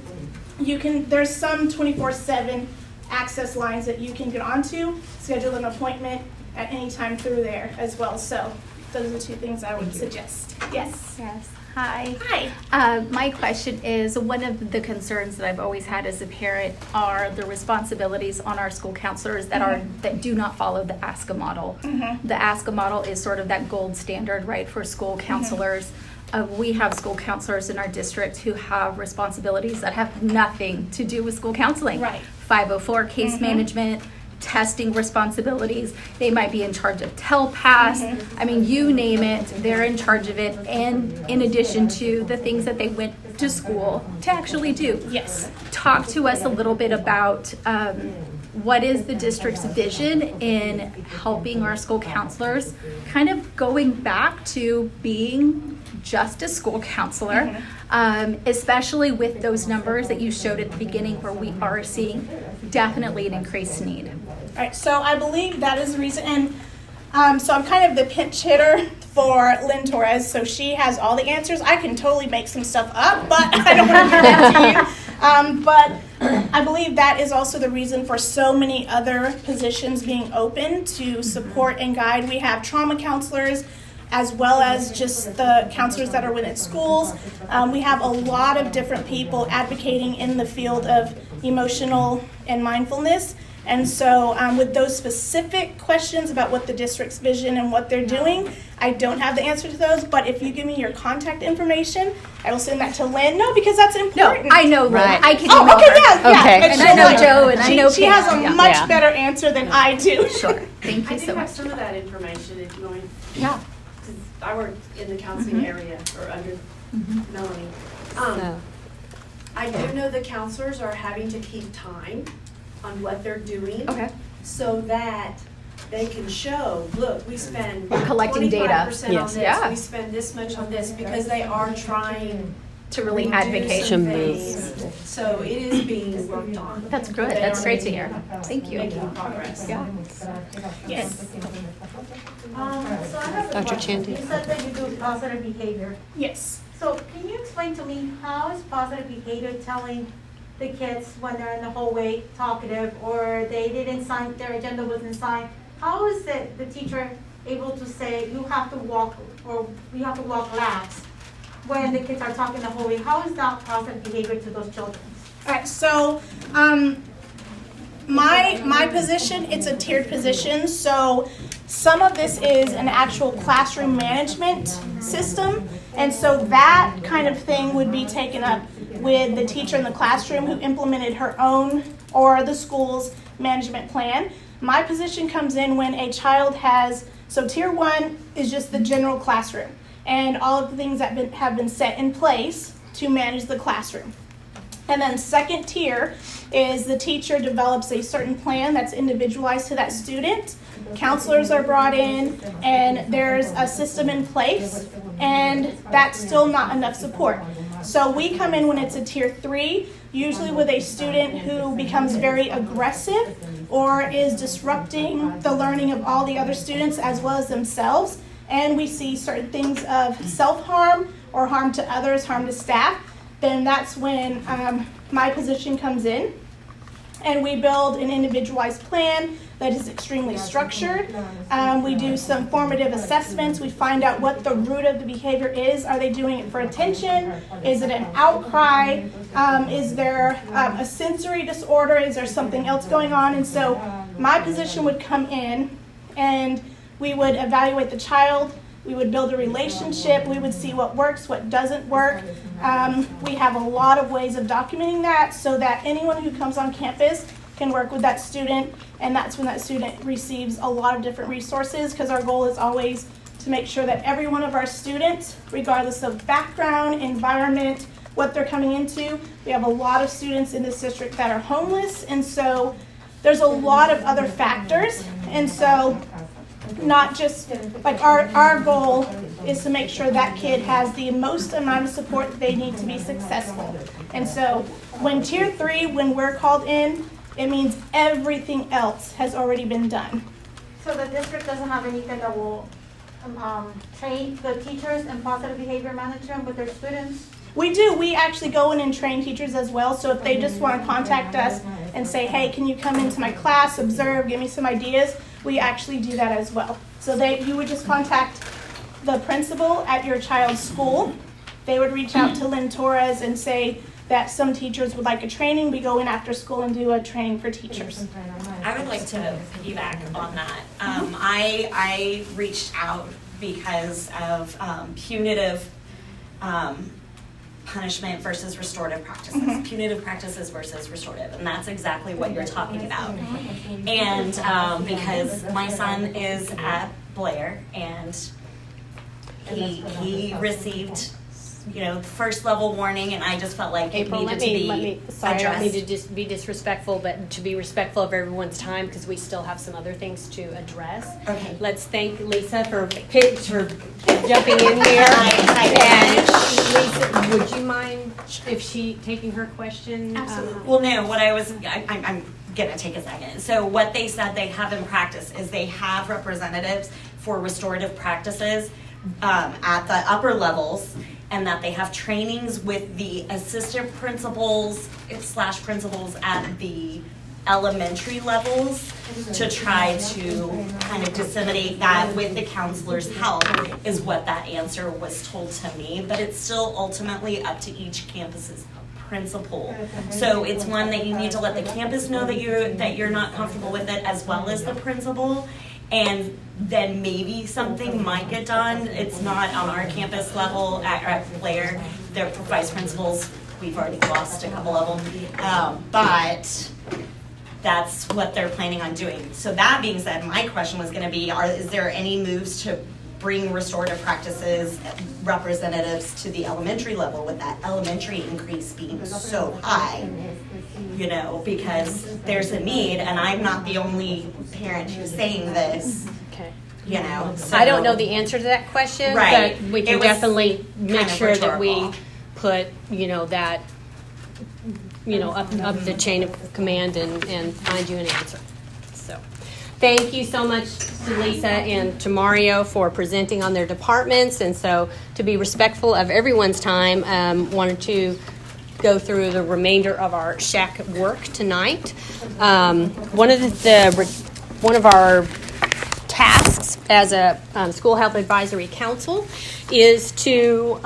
There's some 24/7 access lines that you can get onto, schedule an appointment at any time through there as well. So those are the two things I would suggest. Yes. Yes. Hi. Hi. My question is, one of the concerns that I've always had as a parent are the responsibilities on our school counselors that do not follow the ASCA model. The ASCA model is sort of that gold standard, right, for school counselors. We have school counselors in our district who have responsibilities that have nothing to do with school counseling. Right. 504 case management, testing responsibilities. They might be in charge of TELPAS. I mean, you name it, they're in charge of it. And in addition to the things that they went to school to actually do. Yes. Talk to us a little bit about what is the district's vision in helping our school counselors, kind of going back to being just a school counselor, especially with those numbers that you showed at the beginning where we are seeing definitely an increased need. All right, so I believe that is the reason, and so I'm kind of the pinch hitter for Lynn Torres, so she has all the answers. I can totally make some stuff up, but I don't want to give that to you. But I believe that is also the reason for so many other positions being open to support and guide. We have trauma counselors, as well as just the counselors that are within schools. We have a lot of different people advocating in the field of emotional and mindfulness. And so with those specific questions about what the district's vision and what they're doing, I don't have the answer to those, but if you give me your contact information, I will send that to Lynn. No, because that's important. No, I know Lynn. Right. I can Oh, email okay, her. yeah. And she'll I know like- Joe, and I know she has a Pam. much Yeah. better answer than I do. Sure. Thank I you do so have much. some of that information if you want, Yeah. because I work in the counseling area or under Melanie. I do know the counselors are having to keep time on what they're doing. Okay. So that they can show, look, we spend We're collecting data. 25% on Yes. this, Yeah. we spend this much on this, because they are trying To really do advocate. some To move. things. So it is being worked on. That's good. They That's are great to making- hear. Thank you. Making progress. Yeah. Yes. So I have a Dr. question. Chandy. You said that you do positive behavior. Yes. So can you explain to me how is positive behavior telling the kids when they're in the hallway talkative or they didn't sign, their agenda wasn't signed? How is it the teacher able to say you have to walk or you have to walk last when the kids are talking in the hallway? How is that positive behavior to those children? All right, so my position, it's a tiered position, so some of this is an actual classroom management system, and so that kind of thing would be taken up with the teacher in the classroom who implemented her own or the school's management plan. My position comes in when a child has, so tier 1 is just the general classroom and all of the things that have been set in place to manage the classroom. And then second tier is the teacher develops a certain plan that's individualized to that student. Counselors are brought in and there's a system in place, and that's still not enough support. So we come in when it's a tier 3, usually with a student who becomes very aggressive or is disrupting the learning of all the other students as well as themselves. And we see certain things of self-harm or harm to others, harm to staff. Then that's when my position comes in, and we build an individualized plan that is extremely structured. We do some formative assessments. We find out what the root of the behavior is. Are they doing it for attention? Is it an outcry? Is there a sensory disorder? Is there something else going on? And so my position would come in, and we would evaluate the child. We would build a relationship. We would see what works, what doesn't work. We have a lot of ways of documenting that so that anyone who comes on campus can work with that student, and that's when that student receives a lot of different resources, because our goal is always to make sure that every one of our students, regardless of background, environment, what they're coming into, we have a lot of students in this district that are homeless, and so there's a lot of other factors, and so not just, like our goal is to make sure that kid has the most amount of support that they need to be successful. And so when tier 3, when we're called in, it means everything else has already been done. So the district doesn't have anything that will train the teachers in positive behavior management with their students? We do. We actually go in and train teachers as well. So if they just want to contact us and say, hey, can you come into my class, observe, give me some ideas, we actually do that as well. So you would just contact the principal at your child's school. They would reach out to Lynn Torres and say that some teachers would like a training. We go in after school and do a training for teachers. I would like to piggyback on that. I reached out because of punitive punishment versus restorative practices. Punitive practices versus restorative, and that's exactly what you're talking about. And because my son is at Blair, and he received, first level warning, and I just felt like it April, needed to be sorry, I don't addressed. mean to just be disrespectful, but to be respectful of everyone's time, because we still have some other things to address. Okay. Let's thank Lisa for jumping in here. I And Lisa, would you mind if she taking her question? Absolutely. Well, no, I'm gonna take a second. So what they said they have in practice is they have representatives for restorative practices at the upper levels, and that they have trainings with the assistant principals / principals at the elementary levels to try to kind of disseminate that with the counselor's help is what that answer was told to me, but it's still ultimately up to each campus's principal. So it's one that you need to let the campus know that you're not comfortable with it, as well as the principal, and then maybe something might get done. It's not on our campus level at Blair. Their vice principals, we've already lost a couple of them, but that's what they're planning on doing. So that being said, my question was going to be, is there any moves to bring restorative practices representatives to the elementary level, with that elementary increase being so high? You know, because there's a need, and I'm not the only parent who's saying this. Okay. You know, so I don't know the answer to that question, right. but we It can was definitely make kind of sure that we rhetorical. put, that, up the chain of command and find you an answer. So, thank you so much to Lisa and to Mario for presenting on their departments. And so, to be respectful of everyone's time, wanted to go through the remainder of our SHAC work tonight. One of our tasks as a school health advisory council is to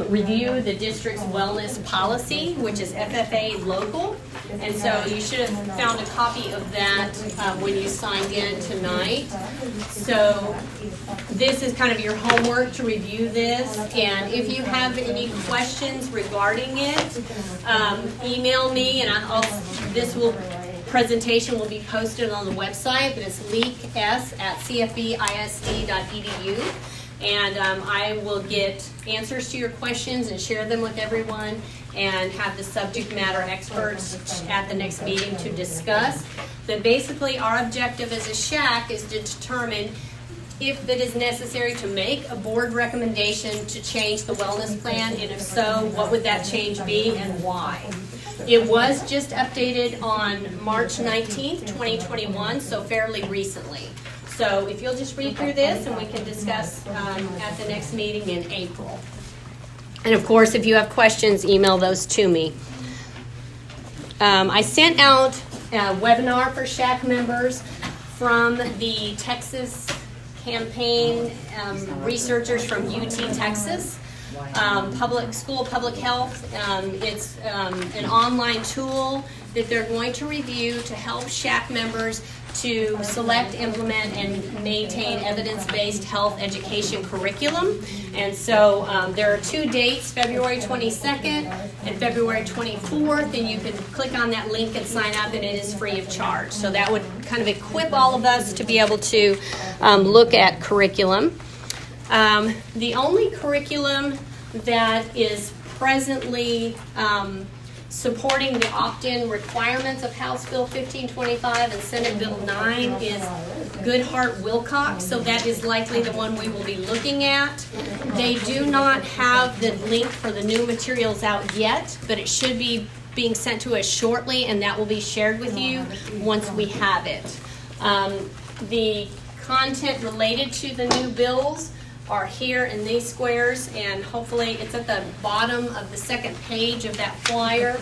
review the district's wellness policy, which is FFA local. And so you should have found a copy of that when you signed in tonight. So this is kind of your homework to review this. And if you have any questions regarding it, email me, and presentation will be posted on the website, but it's leaks@cfbisd.edu. And I will get answers to your questions and share them with everyone, and have the subject matter experts at the next meeting to discuss. But basically, our objective as a SHAC is to determine if it is necessary to make a board recommendation to change the wellness plan, and if so, what would that change be and why? It was just updated on March 19th, 2021, so fairly recently. So if you'll just read through this, and we can discuss at the next meeting in April. And of course, if you have questions, email those to me. I sent out a webinar for SHAC members from the Texas campaign researchers from UT Texas. Public health. It's an online tool that they're going to review to help SHAC members to select, implement, and maintain evidence-based health education curriculum. And so there are 2 dates, February 22nd and February 24th, and you can click on that link and sign up, and it is free of charge. So that would kind of equip all of us to be able to look at curriculum. The only curriculum that is presently supporting the opt-in requirements of House Bill 1525 and Senate Bill 9 is Goodhart-Wilcox, so that is likely the one we will be looking at. They do not have the link for the new materials out yet, but it should be being sent to us shortly, and that will be shared with you once we have it. The content related to the new bills are here in these squares, and hopefully it's at the bottom of the second page of that flyer.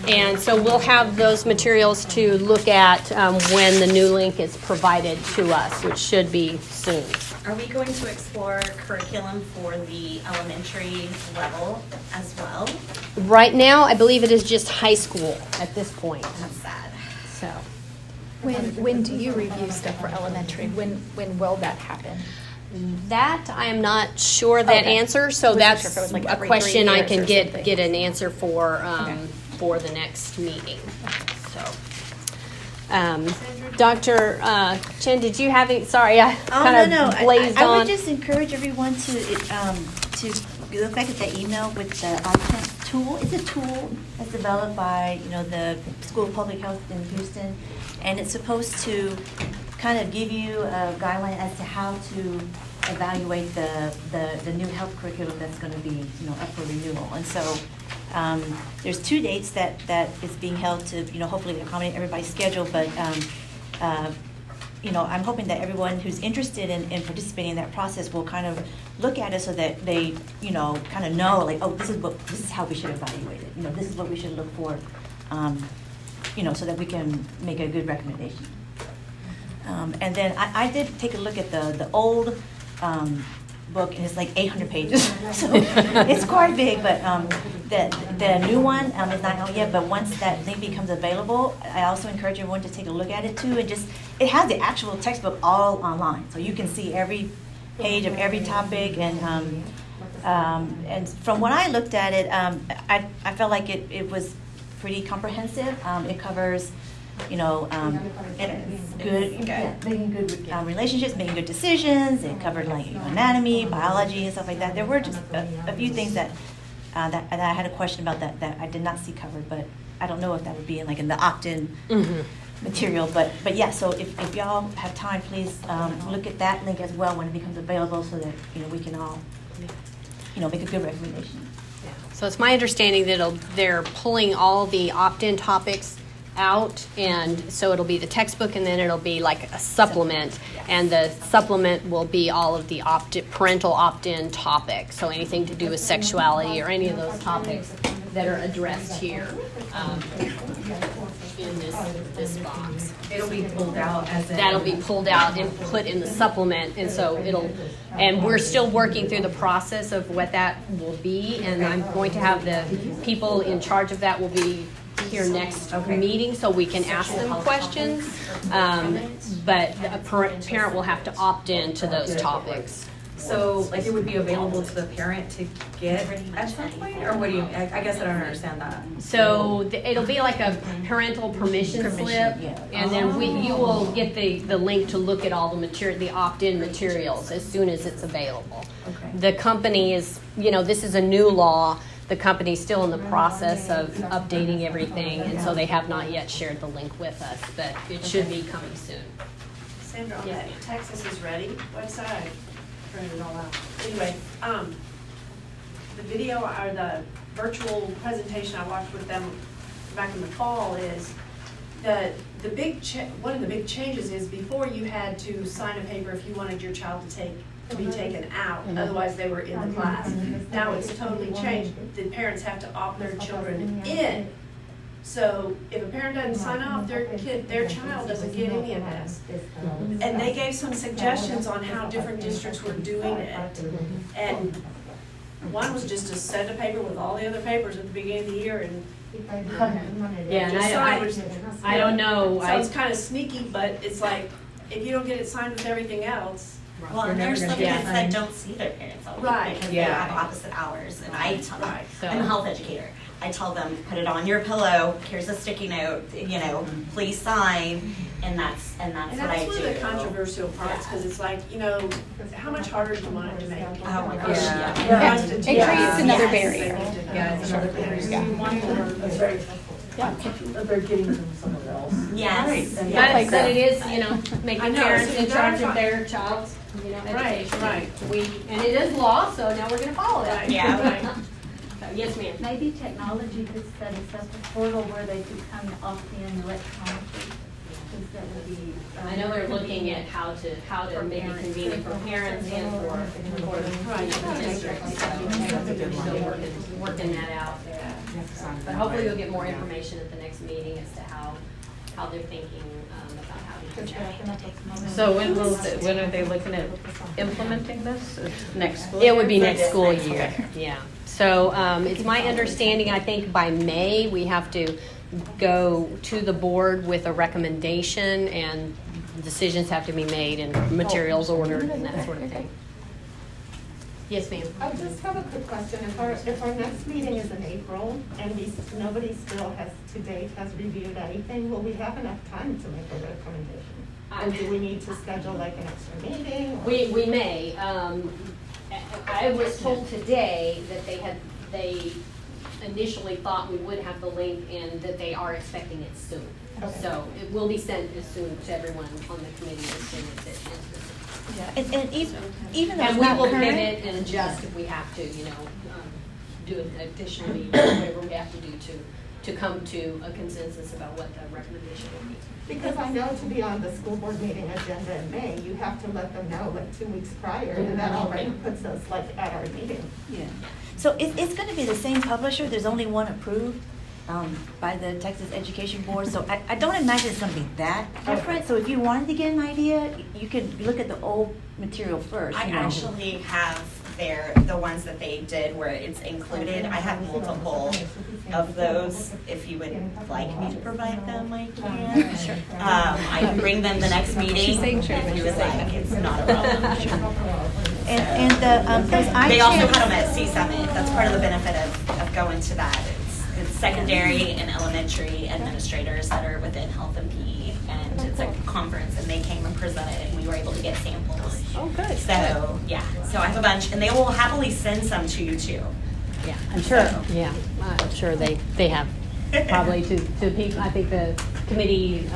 And so we'll have those materials to look at when the new link is provided to us, which should be soon. Are we going to explore curriculum for the elementary level as well? Right now, I believe it is just high school at this point. That's sad. So When do you review stuff for elementary? When will that happen? that I am not sure that Okay. answer, so Wasn't that's sure if it was like a every 3 question I years can or get something. an answer for Okay. for the next meeting. So, Dr. Chen, did you have any? Sorry, I kind of blazed I on. would just encourage everyone to look back at the email with the iTemp tool. It's a tool that's developed by the School of Public Health in Houston, and it's supposed to kind of give you a guideline as to how to evaluate the new health curriculum that's going to be up for renewal. And so there's 2 dates that is being held to hopefully accommodate everybody's schedule, but I'm hoping that everyone who's interested in participating in that process will kind of look at it so that they kind of know, like, oh, this is how we should evaluate it. This is what we should look for so that we can make a good recommendation. And then I did take a look at the old book, and it's like 800 pages, so it's quite big. But the new one is not out yet. But once that thing becomes available, I also encourage everyone to take a look at it too. It has the actual textbook all online, so you can see every page of every topic. And from what I looked at it, I felt like it was pretty comprehensive. It covers, making good relationships, making good decisions. It covered like anatomy, biology, and stuff like that. There were just a few things that I had a question about that I did not see covered, but I don't know if that would be in the opt-in material. But yeah. So if y'all have time, please look at that link as well when it becomes available, so that we can all make a good recommendation. So it's my understanding that they're pulling all the opt-in topics out, and so it'll be the textbook, and then it'll be like a supplement, and the supplement will be all of the parental opt-in topics. So anything to do with sexuality or any of those topics that are addressed here in this box. It'll be pulled out That'll be pulled out and put in the supplement, and so and we're still working through the process of what that will be, and I'm going to have the people in charge of that will be here next meeting, so we can ask them questions, but a parent will have to opt in to those topics. So, it would be available to the parent to get at some point, or what do you? I guess I don't understand that. So it'll be like a parental permission slip, and then you will get the link to look at all the opt-in materials as soon as it's available. Okay. The company is, this is a new law. The company's still in the process of updating everything, and so they have not yet shared the link with us, but it should be coming soon. Sandra, on that Texas is Ready website, printed it all out. Anyway, the video or the virtual presentation I watched with them back in the fall is one of the big changes is before you had to sign a paper if you wanted your child to be taken out, otherwise they were in the class. Now it's totally changed. The parents have to opt their children in. So if a parent doesn't sign off, their child doesn't get any of this. And they gave some suggestions on how different districts were doing it. And one was just to send a paper with all the other papers at the beginning of the year and I don't know. So it's kind of sneaky, but it's like, if you don't get it signed with everything else. Well, and there's some kids that don't see their parents all week because they have opposite hours, and I tell them, I'm a health educator. I tell them, put it on your pillow. Here's a sticky note. Please sign, and that's what I do. And that's one of the controversial parts because it's like, how much harder do you want it to make? Oh my gosh, It creates another barrier. Yeah, it's another barrier. That they're getting from someone else. Yes. But it is, making parents in charge of their child's, education. Right. And it is law, so now we're gonna follow that. Yeah. Yes, ma'am. Maybe technology could set us up a portal where they could come opt in electronically. That would be. I know they're looking at how to make it convenient for parents and for the districts. So still working that out. But hopefully you'll get more information at the next meeting as to how they're thinking about how to do that. So when are they looking at implementing this? Next school? It would be next school year, yeah. So it's my understanding, I think by May, we have to go to the board with a recommendation and decisions have to be made and materials ordered and that sort of thing. Yes, ma'am. I just have a quick question. If our next meeting is in April and nobody still to date has reviewed anything, will we have enough time to make a recommendation? Or do we need to schedule like an extra meeting? We may. I was told today that they initially thought we would have the link and that they are expecting it soon. Okay. So it will be sent as soon to everyone on the committee as soon as it is. Yeah, and even though and it's we not will current, pivot and adjust if we have to, do it additionally, whatever we have to do to come to a consensus about what the recommendation will be. Because I know to be on the school board meeting agenda in May, you have to let them know 2 weeks prior, and that already puts us at our meeting. yeah. So it's going to be the same publisher. There's only one approved. by the Texas Education Board, so I don't imagine it's gonna be that different. So if you wanted to get an idea, you could look at the old material first. I you know. actually have the ones that they did where it's included. I have multiple of those. If you would like me to provide them, I can. Sure. I can bring them the next meeting if you would like. It's not a problem. And those They also had them at C-Summit. That's part of the benefit of going to that. It's secondary and elementary administrators that are within health and PE, and it's a conference, and they came and presented, and we were able to get samples. Oh, good. So, yeah, so I have a bunch, and they will happily send some to you too. Yeah, I'm sure, yeah, I'm sure they have, probably to people, I think the committee,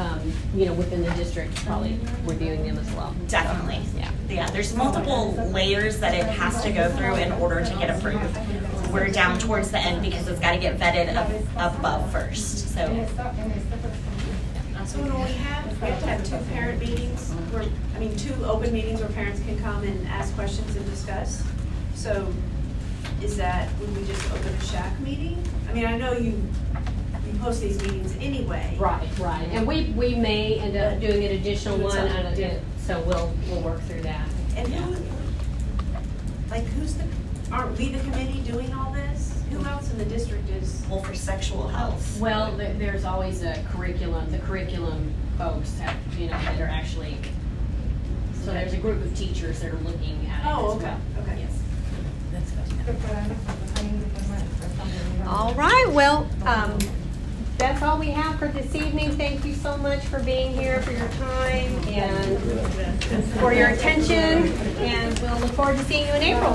within the district is probably reviewing them as well. Definitely. Yeah. Yeah, there's multiple layers that it has to go through in order to get approved. We're down towards the end because it's got to get vetted above first, so. So when we have to have two parent meetings, two open meetings where parents can come and ask questions and discuss. So would we just open a SHAC meeting? I mean, I know you post these meetings anyway. Right. And we may end up doing an additional one, so we'll work through that. And aren't we the committee doing all this? Who else in the district is? Well, for sexual health. Well, there's always the curriculum folks that are actually, so there's a group of teachers that are looking at it as well. Okay. Yes. All right, well, That's all we have for this evening. Thank you so much for being here, for your time, and for your attention, and we'll look forward to seeing you in April.